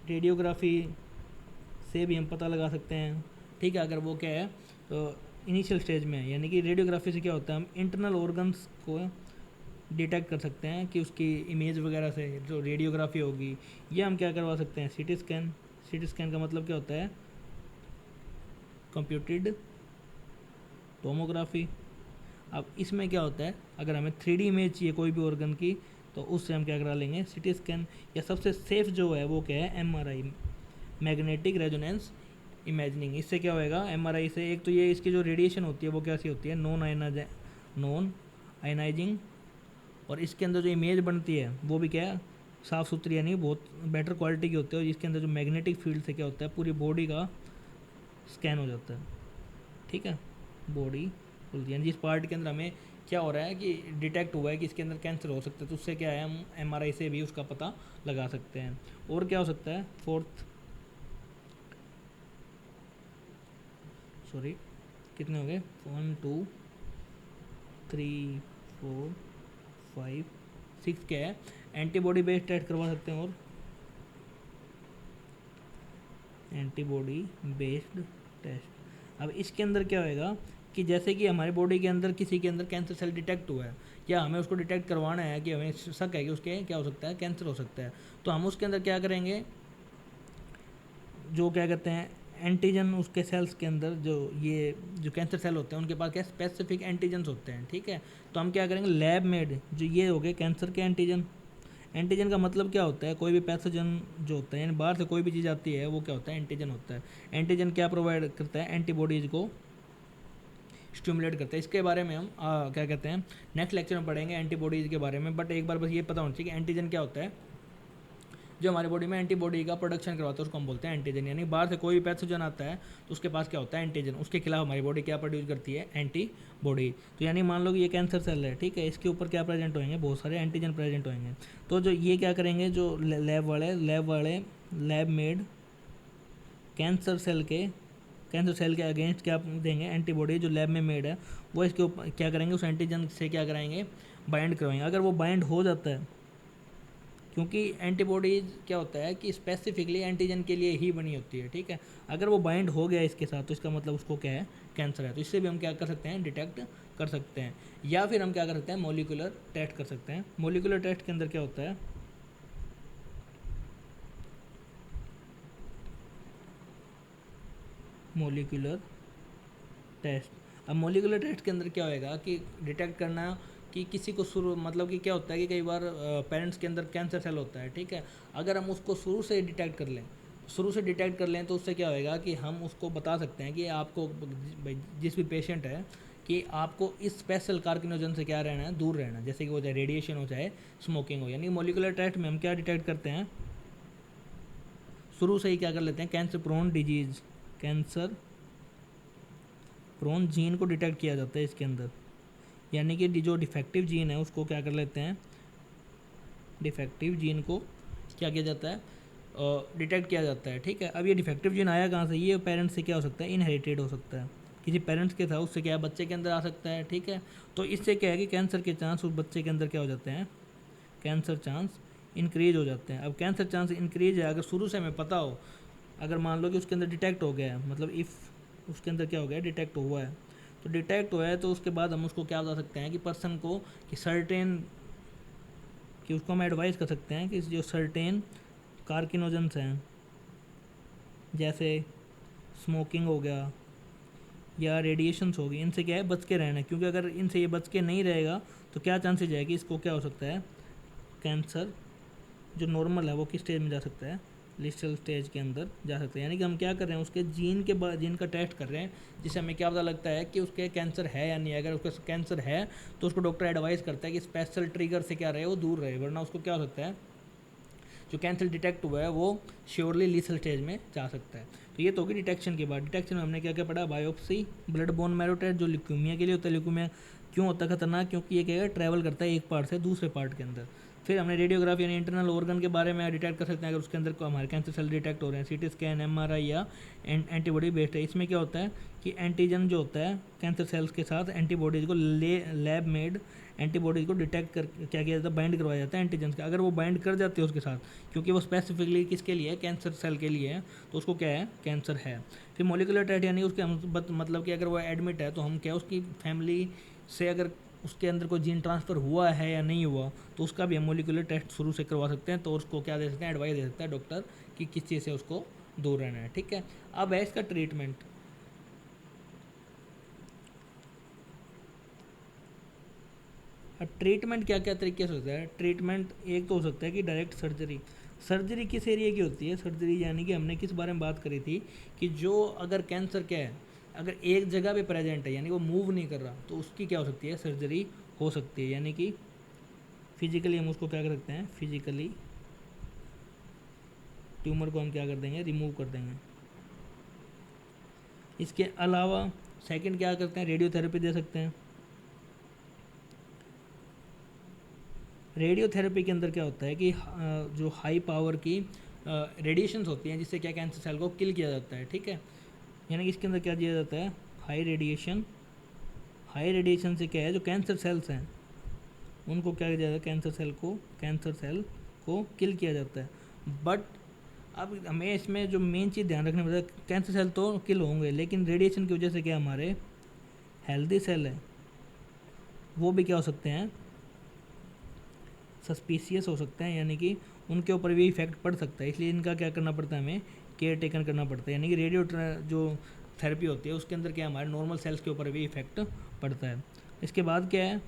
रेडियोग्राफी से भी हम पता लगा सकते हैं, ठीक है। अगर वो क्या है तो इनिशियल स्टेज में है, यानी कि रेडियोग्राफी से क्या होता है, हम इंटरनल ऑर्गन्स को डिटेक्ट कर सकते हैं कि उसकी इमेज वगैरह से जो रेडियोग्राफी होगी। ये हम क्या करवा सकते हैं, सीटी स्कैन का मतलब क्या होता है, कंप्यूटेड टोमोग्राफी। अब इसमें क्या होता है, अगर हमें 3D इमेज चाहिए कोई भी ऑर्गन की, तो उससे हम क्या करा लेंगे, सीटी स्कैन। या सबसे सेफ जो है वो क्या है, एमआरआई, मैग्नेटिक रेजोनेंस इमेजिंग। इससे क्या होएगा, एमआरआई से एक तो ये इसकी जो रेडिएशन होती है वो कैसी होती है, नॉन आयनाइजिंग, और इसके अंदर जो इमेज बनती है वो भी क्या है, साफ़ सुथरी, यानी बहुत बेटर क्वालिटी की होती है। और इसके अंदर जो मैग्नेटिक फील्ड से क्या होता है, पूरी बॉडी का स्कैन हो जाता है, ठीक है, बॉडी खुलती है। यानी जिस पार्ट के अंदर हमें क्या हो रहा है कि डिटेक्ट हुआ है कि इसके अंदर कैंसर हो सकता है, तो उससे क्या है, हम एमआरआई से भी उसका पता लगा सकते हैं। और क्या हो सकता है, फोर्थ, सॉरी कितने हो गए, 1 2 3 4 5 6, क्या है, एंटीबॉडी बेस्ड टेस्ट करवा सकते हैं। और एंटीबॉडी बेस्ड टेस्ट, अब इसके अंदर क्या होएगा कि जैसे कि हमारी बॉडी के अंदर किसी के अंदर कैंसर सेल डिटेक्ट हुआ है, या हमें उसको डिटेक्ट करवाना है कि हमें शक है कि उसके क्या हो सकता है, कैंसर हो सकता है, तो हम उसके अंदर क्या करेंगे, जो क्या कहते हैं एंटीजन, उसके सेल्स के अंदर जो कैंसर सेल होते हैं उनके पास क्या स्पेसिफिक एंटीजन्स होते हैं, ठीक है। तो हम क्या करेंगे, लैब मेड जो ये हो गए कैंसर के एंटीजन। एंटीजन का मतलब क्या होता है, कोई भी पैथोजन जो होता है, यानी बाहर से कोई भी चीज़ आती है वो क्या होता है, एंटीजन होता है। एंटीजन क्या प्रोवाइड करता है, एंटीबॉडीज़ को स्टिमुलेट करता है। इसके बारे में हम क्या कहते हैं, नेक्स्ट लेक्चर में पढ़ेंगे एंटीबॉडीज़ के बारे में। बट एक बार बस ये पता होना चाहिए कि एंटीजन क्या होता है, जो हमारी बॉडी में एंटीबॉडी का प्रोडक्शन करवाता है उसको हम बोलते हैं एंटीजन। यानी बाहर से कोई भी पैथोजन आता है तो उसके पास क्या होता है, एंटीजन, उसके खिलाफ हमारी बॉडी क्या प्रोड्यूस करती है, एंटीबॉडी। तो यानी मान लो कि ये कैंसर सेल है, ठीक है, इसके ऊपर क्या प्रेजेंट होंगे, बहुत सारे एंटीजन प्रेजेंट होंगे। तो जो ये क्या करेंगे, जो लैब मेड कैंसर सेल के अगेंस्ट क्या देंगे, एंटीबॉडी जो लैब में मेड है वो इसके ऊपर क्या करेंगे, उस एंटीजन से क्या कराएंगे, बाइंड करवाएंगे। अगर वो बाइंड हो जाता है, क्योंकि एंटीबॉडीज क्या होता है कि स्पेसिफिकली एंटीजन के लिए ही बनी होती है, ठीक है। अगर वो बाइंड हो गया इसके साथ तो इसका मतलब उसको क्या है, कैंसर है। तो इससे भी हम क्या कर सकते हैं, डिटेक्ट कर सकते हैं। या फिर हम क्या कर सकते हैं, मोलिकुलर टेस्ट कर सकते हैं। मोलिकुलर टेस्ट के अंदर क्या होता है, मोलिकुलर टेस्ट। अब मोलिकुलर टेस्ट के अंदर क्या होएगा कि डिटेक्ट करना कि किसी को शुरू, मतलब कि क्या होता है कि कई बार पेरेंट्स के अंदर कैंसर सेल होता है, ठीक है। अगर हम उसको शुरू से डिटेक्ट कर लें तो उससे क्या होएगा कि हम उसको बता सकते हैं कि आपको जिस भी पेशेंट है कि आपको इस स्पेशल कार्किनोजन से क्या रहना है, दूर रहना है, जैसे कि वो चाहे रेडिएशन हो चाहे स्मोकिंग हो। यानी मोलिकुलर टेस्ट में हम क्या डिटेक्ट करते हैं, शुरू से ही क्या कर लेते हैं, कैंसर प्रोन जीन को डिटेक्ट किया जाता है इसके अंदर। यानी कि जो डिफेक्टिव जीन है उसको क्या कर लेते हैं, डिफेक्टिव जीन को क्या किया जाता है, डिटेक्ट किया जाता है, ठीक है। अब ये डिफेक्टिव जीन आया कहाँ से, ये पेरेंट्स से क्या हो सकता है, इनहेरिटेड हो सकता है, किसी पेरेंट्स के था उससे क्या बच्चे के अंदर आ सकता है, ठीक है। तो इससे क्या है कि कैंसर के चांस उस बच्चे के अंदर क्या हो जाते हैं, कैंसर चांस इंक्रीज हो जाते हैं। अब कैंसर चांस इंक्रीज है अगर शुरू से हमें पता हो, अगर मान लो कि उसके अंदर डिटेक्ट हो गया है, मतलब इफ़ उसके अंदर क्या हो गया, डिटेक्ट हुआ है, तो डिटेक्ट हुआ है तो उसके बाद हम उसको क्या बता सकते हैं कि पर्सन को कि सर्टेन, कि उसको हम एडवाइस कर सकते हैं कि जो सर्टेन कार्किनोजेंस हैं, जैसे स्मोकिंग हो गया या रेडिएशंस होगी, इनसे क्या है बच के रहना है। क्योंकि अगर इनसे ये बच के नहीं रहेगा तो क्या चांसेज है कि इसको क्या हो सकता है, कैंसर जो नॉर्मल है वो किस स्टेज में जा सकता है, लिस्टल स्टेज के अंदर जा सकते हैं। यानी कि हम क्या कर रहे हैं, उसके जीन का टेस्ट कर रहे हैं, जिससे हमें क्या पता लगता है कि उसके कैंसर है या नहीं। अगर उसका कैंसर है तो उसको डॉक्टर एडवाइस करता है कि स्पेशल ट्रिगर से क्या रहे, वो दूर रहे, वरना उसको क्या हो सकता है, जो कैंसर डिटेक्ट हुआ है वो श्योरली लीथल स्टेज में जा सकता है। तो ये तो होगी डिटेक्शन के बाद। डिटेक्शन में हमने क्या क्या पढ़ा, biopsy, blood bone marrow test जो ल्यूकेमिया के लिए होता है। ल्यूकेमिया क्यों होता है खतरनाक, क्योंकि ये क्या है, ट्रैवल करता है एक पार्ट से दूसरे पार्ट के अंदर। फिर हमने रेडियोग्राफी यानी इंटरनल ऑर्गन के बारे में डिटेक्ट कर सकते हैं, अगर उसके अंदर को हमारे कैंसर सेल डिटेक्ट हो रहे हैं। सीटी स्कैन, एमआरआई या एंटीबॉडी बेस्ड है। इसमें क्या होता है कि एंटीजन जो होता है कैंसर सेल्स के साथ एंटीबॉडीज़ को लैब मेड एंटीबॉडीज़ को डिटेक्ट कर क्या किया जाता है, बाइंड करवाया जाता है एंटीजन का। अगर वो बाइंड कर जाते हैं उसके साथ, क्योंकि वो स्पेसिफिकली किसके लिए है, कैंसर सेल के लिए है, तो उसको क्या है, कैंसर है। फिर मोलिकुलर टेस्ट यानी उसके मतलब कि अगर वो एडमिट है तो हम क्या उसकी फैमिली से अगर उसके अंदर कोई जीन ट्रांसफ़र हुआ है या नहीं हुआ तो उसका भी हम मोलिकुलर टेस्ट शुरू से करवा सकते हैं। तो उसको क्या दे सकते हैं, एडवाइस दे सकता है डॉक्टर कि किस चीज़ से उसको दूर रहना है, ठीक है। अब है इसका ट्रीटमेंट। अब ट्रीटमेंट क्या क्या तरीके से होता है? ट्रीटमेंट एक तो हो सकता है कि डायरेक्ट सर्जरी। सर्जरी किस एरिया की होती है? सर्जरी यानी कि हमने किस बारे में बात करी थी कि जो अगर कैंसर क्या है, अगर एक जगह पे प्रेजेंट है यानी वो मूव नहीं कर रहा, तो उसकी क्या हो सकती है? सर्जरी हो सकती है। यानी कि फिजिकली हम उसको क्या कर सकते हैं? फिजिकली ट्यूमर को हम क्या कर देंगे? रिमूव कर देंगे। इसके अलावा सेकंड क्या करते हैं? रेडियोथेरेपी दे सकते हैं। रेडियोथेरेपी के अंदर क्या होता है कि जो हाई पावर की रेडिएशंस होती हैं जिससे क्या कैंसर सेल को किल किया जाता है, ठीक है। यानी कि इसके अंदर क्या दिया जाता है? High radiation. हाई रेडिएशन से क्या है, जो कैंसर सेल्स हैं उनको क्या किया जाता है? कैंसर सेल को किल किया जाता है। बट अब हमें इसमें जो मेन चीज़ ध्यान रखना पड़ता है, कैंसर सेल तो किल होंगे लेकिन रेडिएशन की वजह से क्या हमारे हेल्दी सेल है वो भी क्या हो सकते हैं? सस्पिशियस हो सकते हैं, यानी कि उनके ऊपर भी इफेक्ट पड़ सकता है। इसलिए इनका क्या करना पड़ता है? हमें केयर टेकन करना पड़ता है। यानी कि रेडियो जो थेरेपी होती है उसके अंदर क्या हमारे नॉर्मल सेल्स के ऊपर भी इफेक्ट पड़ता है। इसके बाद क्या है?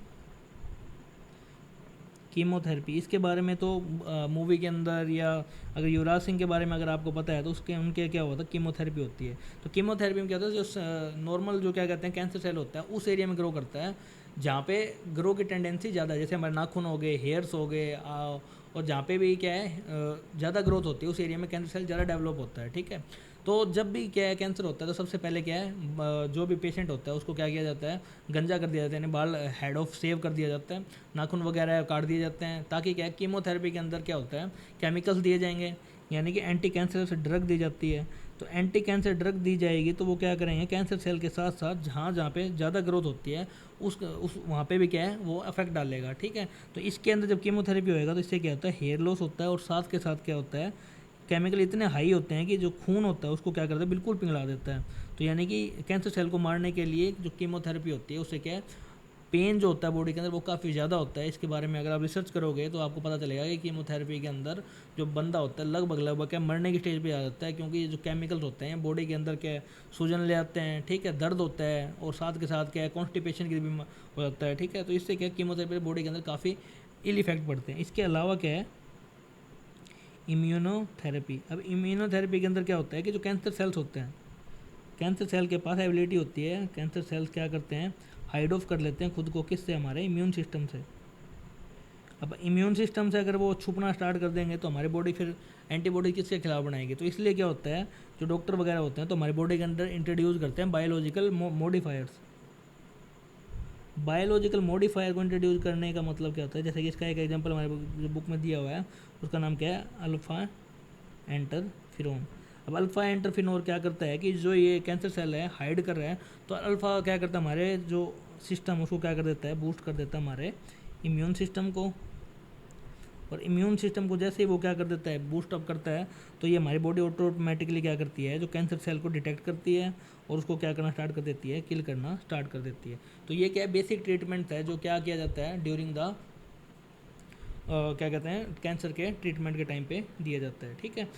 कीमोथेरेपी। इसके बारे में तो मूवी के अंदर, या अगर युवराज सिंह के बारे में अगर आपको पता है तो उसके उनके क्या होता है? कीमोथेरेपी होती है। तो कीमोथेरेपी में क्या होता है, जो नॉर्मल जो क्या कहते हैं कैंसर सेल होता है उस एरिया में ग्रो करता है जहाँ पे ग्रो की टेंडेंसी ज़्यादा है, जैसे हमारे नाखून हो गए, हेयर्स हो गए, और जहाँ पे भी क्या है ज़्यादा ग्रोथ होती है उस एरिया में कैंसर सेल ज़्यादा डेवलप होता है, ठीक है। तो जब भी क्या है कैंसर होता है तो सबसे पहले क्या है, जो भी पेशेंट होता है उसको क्या किया जाता है? गंजा कर दिया जाता है, यानी बाल हेड ऑफ सेव कर दिया जाता है, नाखून वगैरह काट दिए जाते हैं, ताकि क्या है कीमोथेरेपी के अंदर क्या होता है? केमिकल्स दिए जाएंगे, यानी कि एंटी कैंसर ड्रग दी जाती है। तो एंटी कैंसर ड्रग दी जाएगी तो वो क्या करेंगे? कैंसर सेल के साथ साथ जहाँ जहाँ पे ज़्यादा ग्रोथ होती है उस वहाँ पे भी क्या है वो अफेक्ट डालेगा, ठीक है। तो इसके अंदर जब कीमोथेरेपी होएगा तो इससे क्या होता है? हेयर लॉस होता है, और साथ के साथ क्या होता है? केमिकल इतने हाई होते हैं कि जो खून होता है उसको क्या करता है? बिल्कुल पिघला देता है। तो यानी कि कैंसर सेल को मारने के लिए जो कीमोथेरेपी होती है उससे क्या है? पेन जो होता है बॉडी के अंदर वो काफ़ी ज़्यादा होता है। इसके बारे में अगर आप रिसर्च करोगे तो आपको पता चलेगा कि कीमोथेरेपी के अंदर जो बंदा होता है लगभग लगभग क्या मरने की स्टेज पे आ जाता है, क्योंकि जो केमिकल्स होते हैं बॉडी के अंदर क्या सूजन ले आते हैं, ठीक है, दर्द होता है, और साथ के साथ क्या है कॉन्स्टिपेशन की भी हो जाता है, ठीक है। तो इससे क्या कीमोथेरेपी बॉडी के अंदर काफ़ी इल इफेक्ट पड़ते हैं। इसके अलावा क्या है? इम्यूनोथेरेपी। अब इम्यूनोथेरेपी के अंदर क्या होता है कि जो कैंसर सेल्स होते हैं, कैंसर सेल के पास एबिलिटी होती है, कैंसर सेल्स क्या करते हैं? हाइड ऑफ कर लेते हैं खुद को, किससे? हमारे इम्यून सिस्टम से। अब इम्यून सिस्टम से अगर वो छुपना स्टार्ट कर देंगे तो हमारी बॉडी फिर एंटीबॉडी किसके खिलाफ बनाएगी? तो इसलिए क्या होता है, जो डॉक्टर वगैरह होते हैं तो हमारी बॉडी के अंदर इंट्रोड्यूस करते हैं बायोलॉजिकल मॉडिफायर्स। बायोलॉजिकल मॉडिफायर को इंट्रोड्यूस करने का मतलब क्या होता है? जैसे कि इसका एक एग्जांपल हमारे जो बुक में दिया हुआ है उसका नाम क्या है? अल्फ़ा एंटरफिरोन। अब अल्फ़ा एंटरफिनोर क्या करता है कि जो ये कैंसर सेल है हाइड कर रहा है, तो अल्फ़ा क्या करता है? हमारे जो सिस्टम उसको क्या कर देता है? बूस्ट कर देता है हमारे इम्यून सिस्टम को। और इम्यून सिस्टम को जैसे ही वो क्या कर देता है? बूस्ट अप करता है, तो ये हमारी बॉडी ऑटोमेटिकली क्या करती है? जो कैंसर सेल को डिटेक्ट करती है और उसको क्या करना स्टार्ट कर देती है? किल करना स्टार्ट कर देती है। तो ये क्या है? बेसिक ट्रीटमेंट है जो क्या किया जाता है ड्यूरिंग द क्या कहते हैं कैंसर के ट्रीटमेंट के टाइम पे दिया जाता है, ठीक है।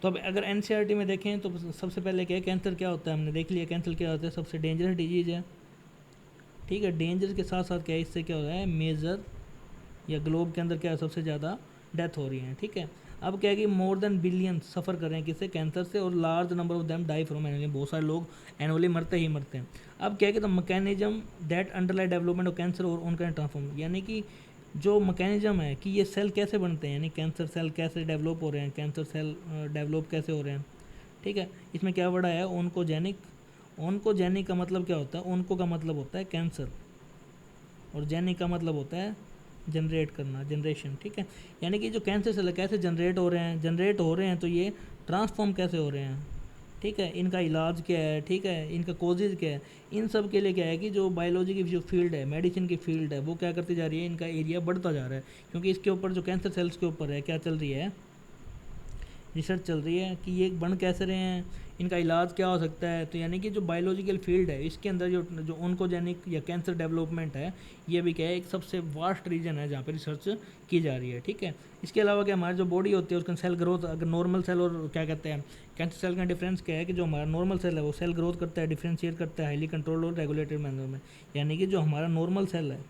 तो अब अगर एनसीईआरटी में देखें तो सबसे पहले क्या है? कैंसर क्या होता है हमने देख लिया। कैंसर क्या होता है? सबसे डेंजरस डिजीज़ है, ठीक है। डेंजर के साथ साथ क्या है? इससे क्या हो रहा है? मेजर या ग्लोब के अंदर क्या है? सबसे ज़्यादा डेथ हो रही है, ठीक है। अब क्या है कि मोर देन बिलियन सफ़र कर रहे हैं किससे? कैंसर से, और large number of them die from annually, बहुत सारे लोग एनुअली मरते ही मरते हैं। अब क्या है कि the mechanism that अंडरलाई development of cancer और उनका ट्रांसफॉर्म, यानी कि जो मैकेनिज्म है कि ये सेल कैसे बनते हैं, यानी कैंसर सेल कैसे डेवलप हो रहे हैं, कैंसर सेल डेवलप कैसे हो रहे हैं, ठीक है। इसमें क्या वर्ड आया? ओनकोजेनिक। ओनकोजेनिक का मतलब क्या होता है? ओनको का मतलब होता है कैंसर, और जेनिक का मतलब होता है जनरेट करना, जनरेशन, ठीक है। यानी कि जो कैंसर सेल कैसे जनरेट हो रहे हैं, तो ये ट्रांसफॉर्म कैसे हो रहे हैं, ठीक है। इनका इलाज क्या है, ठीक है, इनका कोजेज क्या है, इन सब के लिए क्या है कि जो बायोलॉजी की जो फील्ड है, मेडिसिन की फील्ड है, वो क्या करती जा रही है? इनका एरिया बढ़ता जा रहा है, क्योंकि इसके ऊपर जो कैंसर सेल्स के ऊपर है क्या चल रही है? रिसर्च चल रही है कि ये बन कैसे रहे हैं, इनका इलाज क्या हो सकता है। तो यानी कि जो बायोलॉजिकल फील्ड है इसके अंदर जो ओनकोजेनिक या कैंसर डेवलपमेंट है, ये भी क्या है? एक सबसे वास्ट रीजन है जहाँ पर रिसर्च की जा रही है, ठीक है। इसके अलावा क्या हमारी जो बॉडी होती है उसका सेल ग्रोथ, अगर नॉर्मल सेल और क्या कहते हैं कैंसर सेल का डिफरेंस क्या है कि जो हमारा नॉर्मल सेल है वो सेल ग्रोथ करता है, डिफ्रेंशिएट करता है हाईली कंट्रोल और रेगुलेटेड मैनर में। यानी कि जो हमारा नॉर्मल सेल है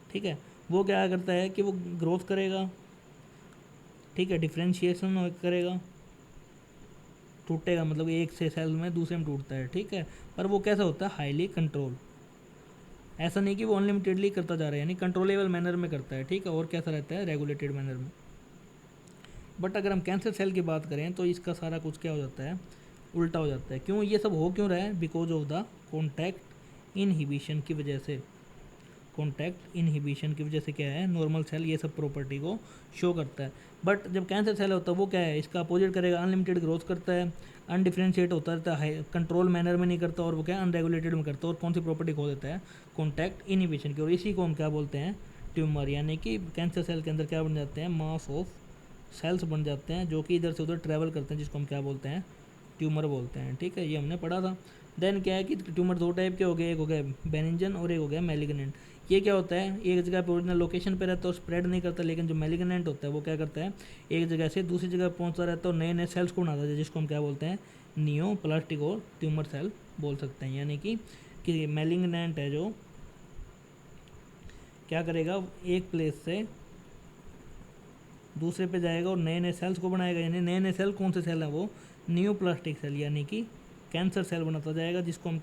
ठीक है। वो क्या करता है कि वो ग्रोथ करेगा, ठीक है, डिफ्रेंशिएशन करेगा, टूटेगा, मतलब एक से सेल में दूसरे में टूटता है, ठीक है। पर वो कैसा होता है, हाईली कंट्रोल, ऐसा नहीं कि वो अनलिमिटेडली करता जा रहा है, यानी कंट्रोलेबल मैनर में करता है, ठीक है। और कैसा रहता है, रेगुलेटेड मैनर में। बट अगर हम कैंसर सेल की बात करें तो इसका सारा कुछ क्या हो जाता है, उल्टा हो जाता है। क्यों ये सब हो क्यों रहा है, because of the contact inhibition की वजह से। कॉन्टैक्ट इनहिबिशन की वजह से क्या है, नॉर्मल सेल ये सब प्रॉपर्टी को शो करता है। बट जब कैंसर सेल होता है वो क्या है, इसका अपोजिट करेगा, अनलिमिटेड ग्रोथ करता है, अनडिफ्रेंशिएट होता रहता है, कंट्रोल मैनर में नहीं करता, और वो क्या अनरेगुलेटेड में करता है। और कौन सी प्रॉपर्टी खो देता है, कॉन्टैक्ट इनहिबिशन की। और इसी को हम क्या बोलते हैं, ट्यूमर, यानी कि कैंसर सेल के अंदर क्या बन जाते हैं, मास ऑफ सेल्स बन जाते हैं जो कि इधर से उधर ट्रैवल करते हैं, जिसको हम क्या बोलते हैं, ट्यूमर बोलते हैं, ठीक है। ये हमने पढ़ा था। देन क्या है कि ट्यूमर दो टाइप के हो गए, एक हो गया बेनिंजन और एक हो गया मैलिग्नेंट। ये क्या होता है, एक जगह पे ओरिजिनल लोकेशन पे रहता है और स्प्रेड नहीं करता। लेकिन जो मैलिग्नेंट होता है वो क्या करता है, एक जगह से दूसरी जगह पहुंचता रहता है और नए नए सेल्स को बनाता है, जिसको हम क्या बोलते हैं, नियोप्लास्टिक और ट्यूमर सेल बोल सकते हैं। यानी कि मैलिग्नेंट है जो क्या करेगा, एक प्लेस से दूसरे पे जाएगा और नए नए सेल्स को बनाएगा। यानी नए नए सेल कौन से सेल हैं, वो नियोप्लास्टिक सेल, यानी कि कैंसर सेल बनाता जाएगा, जिसको हम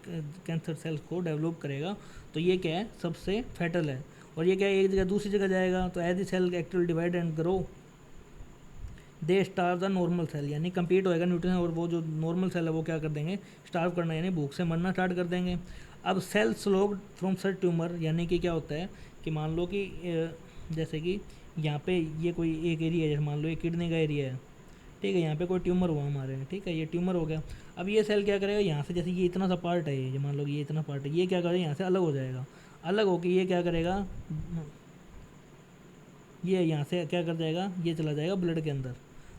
कैंसर सेल्स को डेवलप करेगा। तो ये क्या है, सबसे फैटल है। और ये क्या है, एक जगह दूसरी जगह जाएगा तो as the cell actual divide and grow they starve the normal cell, यानी कंपीट होएगा न्यूट्रिशन, और वो जो नॉर्मल सेल है वो क्या कर देंगे, स्टार्व करना, यानी भूख से मरना स्टार्ट कर देंगे। अब cell slough from such tumour, यानी कि क्या होता है कि मान लो कि जैसे कि यहाँ पे ये कोई एक एरिया है, जैसे मान लो ये किडनी का एरिया है, ठीक है। यहाँ पे कोई ट्यूमर हुआ हमारे, ठीक है, ये ट्यूमर हो गया। अब ये सेल क्या करेगा, यहाँ से जैसे ये इतना सा पार्ट है, ये मान लो ये इतना पार्ट है, ये क्या करेगा, यहाँ से अलग हो जाएगा। अलग होकर ये क्या करेगा, ये यहाँ से क्या कर जाएगा, ये चला जाएगा ब्लड के अंदर।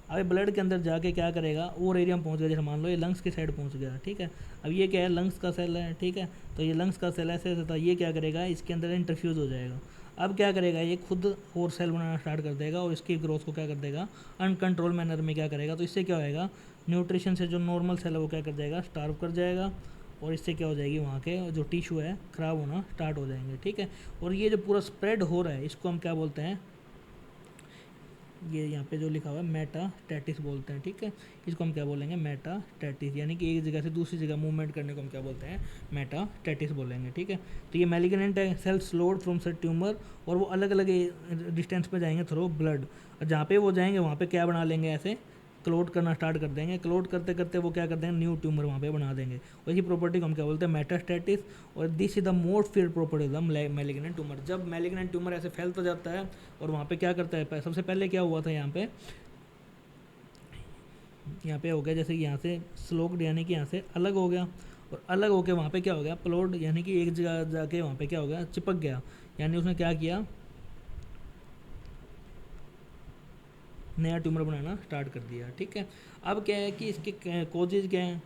अब ब्लड के अंदर जाके क्या करेगा, और एरिया में पहुँच गया, जैसे मान लो ये लंग्स की साइड पहुँच गया, ठीक है। अब ये क्या है, लंग्स का सेल है, ठीक है। तो ये लंग्स का सेल ऐसे था, ये क्या करेगा, इसके अंदर इंटरफ्यूज़ हो जाएगा। अब क्या करेगा, ये खुद और सेल बनाना स्टार्ट कर देगा और इसकी ग्रोथ को क्या कर देगा, अनकंट्रोल मैनर में क्या करेगा। तो इससे क्या होएगा, न्यूट्रिशन से जो नॉर्मल सेल है वो क्या कर जाएगा, स्टार्व कर जाएगा। और इससे क्या हो जाएगी, वहाँ के जो टिश्यू है ख़राब होना स्टार्ट हो जाएंगे, ठीक है। और ये जो पूरा स्प्रेड हो रहा है इसको हम क्या बोलते हैं, ये यहाँ पे जो लिखा हुआ है मेटास्टैटिस बोलते हैं, ठीक है। इसको हम क्या बोलेंगे, मेटास्टैटिस, यानी कि एक जगह से दूसरी जगह मूवमेंट करने को हम क्या बोलते हैं, मेटास्टैटिस बोलेंगे, ठीक है। तो ये मैलिग्नेंट है, cell sloughed from such tumour, और वो अलग अलग डिस्टेंस पे जाएंगे थ्रू ब्लड, और जहाँ पे वो जाएंगे वहाँ पे क्या बना लेंगे, ऐसे क्लोट करना स्टार्ट कर देंगे। क्लोट करते करते वो क्या कर देंगे, न्यू ट्यूमर वहाँ पे बना देंगे। और इसी प्रॉपर्टी को हम क्या बोलते हैं, मेटास्टैटिस। और this is the most field property of the malignant tumour. जब मैलिग्नेंट ट्यूमर ऐसे फैलता जाता है और वहाँ पे क्या करता है, सबसे पहले क्या हुआ था, यहाँ पे हो गया, जैसे यहाँ से स्लोक्ड, यानी कि यहाँ से अलग हो गया, और अलग होके वहाँ पे क्या हो गया, प्लॉट, यानी कि एक जगह जाके वहाँ पे क्या हो गया, चिपक गया। यानी उसने क्या किया, नया ट्यूमर बनाना स्टार्ट कर दिया, ठीक है। अब क्या है कि इसके कॉजेज क्या हैं,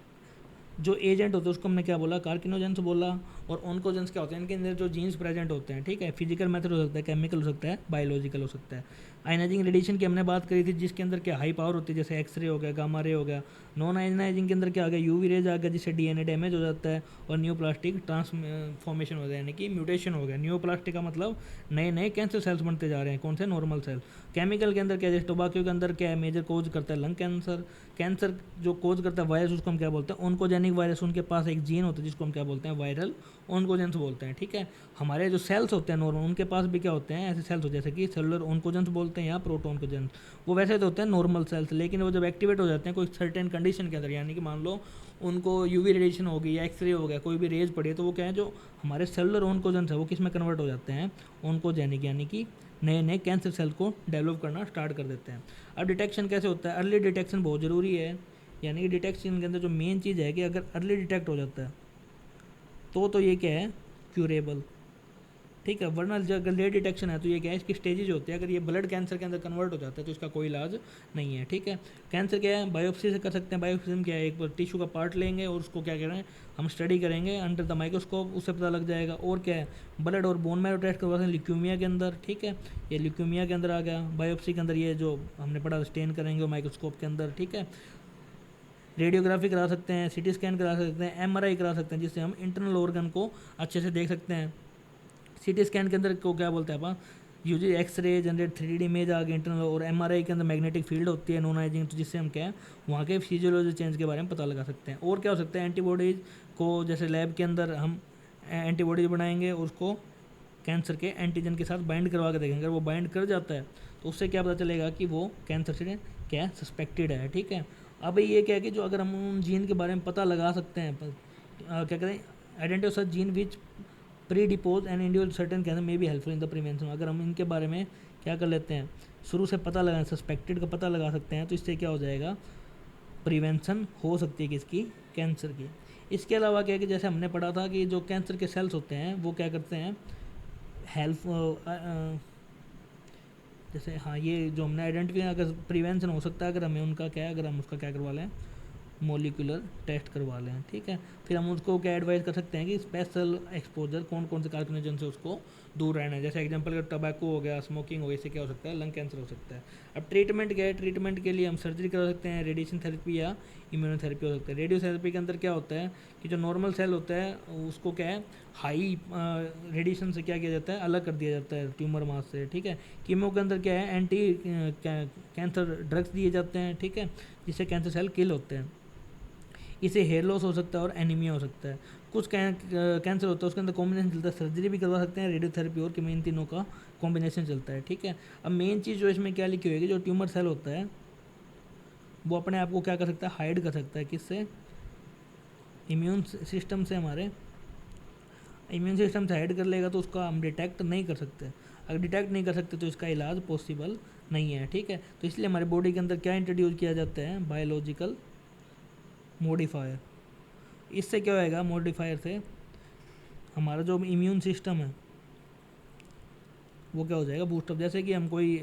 जो एजेंट होते हैं उसको हमने क्या बोला, कार्किनोजेंस बोला। और ऑन्कोजेंस क्या होते हैं, इनके अंदर जो जीन्स प्रेजेंट होते हैं, ठीक है। फिजिकल मेथड हो सकता है, केमिकल हो सकता है, बायोलॉजिकल हो सकता है। आयनाइजिंग रेडिएशन की हमने बात करी थी, जिसके अंदर क्या हाई पावर होती है, जैसे एक्सरे हो गया, गामा रे हो गया। नॉन आयनाइजिंग के अंदर क्या आ गया, यूवी रेज आ गया, जिससे डीएनए डैमेज हो जाता है और न्यूप्लास्टिक ट्रांसफॉर्मेशन हो जाए, यानी कि म्यूटेशन हो गया। न्यूप्लास्टिक का मतलब नए नए कैंसर सेल्स बनते जा रहे हैं, कौन से, नॉर्मल सेल। केमिकल के अंदर क्या है, जैसे टोबाको के अंदर क्या है, मेजर कोज करता है लंग कैंसर। कैंसर जो कोज करता है वायरस, उसको हम क्या बोलते हैं, ऑन्कोजेनिक वायरस। उनके पास एक जीन होता है जिसको हम क्या बोलते हैं, वायरल ऑन्कोजेंस बोलते हैं, ठीक है। हमारे जो सेल्स होते हैं नॉर्मल, उनके पास भी क्या होते हैं, ऐसे सेल्स होते हैं, जैसे कि सेलुलर ऑन्कोजेंस बोलते हैं या प्रोटोन्कोजेंस। वो वैसे तो होते हैं नॉर्मल सेल्स, लेकिन वो जब एक्टिवेट हो जाते हैं कोई सर्टेन कंडीशन के अंदर, यानी कि मान लो उनको यूवी रेडिएशन हो गई या एक्सरे हो गया, कोई भी रेज पड़ी है, तो वो क्या है, जो हमारे सेलुलर ऑन्कोजेंस है वो किस में कन्वर्ट हो जाते हैं, ऑन्कोजेनिक, यानी कि नए नए कैंसर सेल को डेवलप करना स्टार्ट कर देते हैं। अब डिटेक्शन कैसे होता है, अर्ली डिटेक्शन बहुत ज़रूरी है। यानी कि डिटेक्शन के अंदर जो मेन चीज़ है कि अगर अर्ली डिटेक्ट हो जाता है तो ये क्या है, क्यूरेबल, ठीक है। वरना अगर लेट डिटेक्शन है तो ये क्या है, इसकी स्टेजेज होती है। अगर ये ब्लड कैंसर के अंदर कन्वर्ट हो जाता है तो इसका कोई इलाज नहीं है, ठीक है। कैंसर क्या है, बायोप्सी से कर सकते हैं। बायोप्सी में क्या है, एक टिश्यू का पार्ट लेंगे और उसको क्या करें, हम स्टडी करेंगे अंडर द माइक्रोस्कोप, उससे पता लग जाएगा। और क्या है, ब्लड और बोन मैरो टेस्ट करवा सकते हैं ल्यूकेमिया के अंदर, ठीक है। ये ल्यूकेमिया के अंदर आ गया बायोप्सी के अंदर, ये जो हमने पढ़ा स्टेन करेंगे माइक्रोस्कोप के अंदर, ठीक है। रेडियोग्राफी करा सकते हैं, सीटी स्कैन करा सकते हैं, एमआरआई करा सकते हैं, जिससे हम इंटरनल ऑर्गन को अच्छे से देख सकते हैं। सीटी स्कैन के अंदर को क्या बोलते हैं अपन, usually x-ray generate 3D image आ गई इंटरनल, और एमआरआई के अंदर मैग्नेटिक फील्ड होती है नोनाइजिंग, तो जिससे हम क्या है वहाँ के फिजियोलॉजी चेंज के बारे में पता लगा सकते हैं। और क्या हो सकता है, एंटीबॉडीज़ को जैसे लैब के अंदर हम एंटीबॉडीज बनाएंगे, उसको कैंसर के एंटीजन के साथ बाइंड करवा के देखेंगे, अगर वो बाइंड कर जाता है तो उससे क्या पता चलेगा कि वो कैंसर से क्या सस्पेक्टेड है, ठीक है। अब ये क्या है कि जो अगर हम उन जीन के बारे में पता लगा सकते हैं, क्या कहते हैं, identify such gene which pre depots and individual certain cancer may be helpful in the prevention, अगर हम इनके बारे में क्या कर लेते हैं, शुरू से पता लगा, सस्पेक्टेड का पता लगा सकते हैं, तो इससे क्या हो जाएगा, प्रिवेंशन हो सकती है किसकी, कैंसर की। इसके अलावा क्या है कि जैसे हमने पढ़ा था कि जो कैंसर के सेल्स होते हैं वो क्या करते हैं, हेल्प, जैसे हाँ ये जो हमने आइडेंटिफाई, अगर प्रिवेंशन हो सकता है अगर हमें उनका क्या है, अगर हम उसका क्या करवा लें, मोलिकुलर टेस्ट करवा लें, ठीक है। फिर हम उसको क्या एडवाइस कर सकते हैं कि स्पेशल एक्सपोजर कौन कौन से कार्सिनोजन से उसको दूर रहना है, जैसे एग्जांपल अगर टबैको हो गया, स्मोकिंग हो गई, इससे क्या हो सकता है, लंग कैंसर हो सकता है। अब ट्रीटमेंट क्या है, ट्रीटमेंट के लिए हम सर्जरी करा सकते हैं, रेडिएशन थेरेपी या इम्यूनोथेरेपी हो सकता है। रेडियोथेरेपी के अंदर क्या होता है कि जो नॉर्मल सेल होता है उसको क्या है हाई रेडिएशन से क्या किया जाता है, अलग कर दिया जाता है ट्यूमर मास से, ठीक है। कीमो के अंदर क्या है, एंटी कैंसर ड्रग्स दिए जाते हैं, ठीक है, जिससे कैंसर सेल किल होते हैं। इसे हेयर लॉस हो सकता है और एनीमिया हो सकता है। कुछ कैंसर होता है उसके अंदर कॉम्बिनेशन चलता है, सर्जरी भी करवा सकते हैं, रेडियोथेरेपी और इन तीनों का कॉम्बिनेशन चलता है, ठीक है। अब मेन चीज़ जो इसमें क्या लिखी होगी, जो ट्यूमर सेल होता है वो अपने आप को क्या कर सकता है, हाइड कर सकता है, किससे, इम्यून सिस्टम से, हमारे इम्यून सिस्टम से हाइड कर लेगा तो उसका हम डिटेक्ट नहीं कर सकते, अगर डिटेक्ट नहीं कर सकते तो इसका इलाज पॉसिबल नहीं है, ठीक है। तो इसलिए हमारे बॉडी के अंदर क्या इंट्रोड्यूस किया जाता है, बायोलॉजिकल मॉडिफायर। इससे क्या होएगा, मॉडिफायर से हमारा जो इम्यून सिस्टम है वो क्या हो जाएगा, बूस्टअप। जैसे कि हम कोई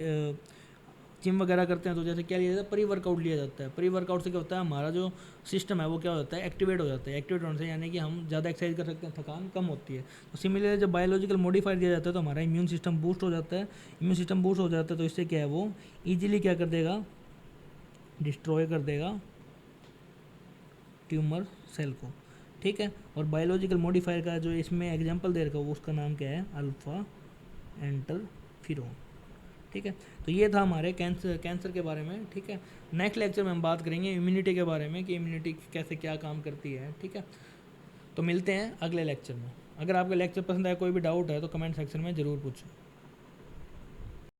जिम वगैरह करते हैं तो जैसे क्या लिया जाता है, प्री वर्कआउट लिया जाता है। प्री वर्कआउट से क्या होता है, हमारा जो सिस्टम है वो क्या होता है, एक्टिवेट हो जाता है। एक्टिवेट होने से यानी कि हम ज़्यादा एक्सरसाइज कर सकते हैं, थकान कम होती है। तो सिमिलरली जब बायोलॉजिकल मॉडिफायर दिया जाता है तो हमारा इम्यून सिस्टम बूस्ट हो जाता है। इम्यून सिस्टम बूस्ट हो जाता है तो इससे क्या है, वो ईजिली क्या कर देगा, डिस्ट्रॉय कर देगा ट्यूमर सेल को, ठीक है। और बायोलॉजिकल मॉडिफायर का जो इसमें एग्जांपल दे रखा है उसका नाम क्या है, अल्फा इंटरफिरोन, ठीक है। तो ये था हमारे कैंसर के बारे में, ठीक है। नेक्स्ट लेक्चर में हम बात करेंगे इम्यूनिटी के बारे में कि इम्यूनिटी कैसे क्या काम करती है, ठीक है। तो मिलते हैं अगले लेक्चर में। अगर आपका लेक्चर पसंद आया, कोई भी डाउट है तो कमेंट सेक्शन में ज़रूर पूछें।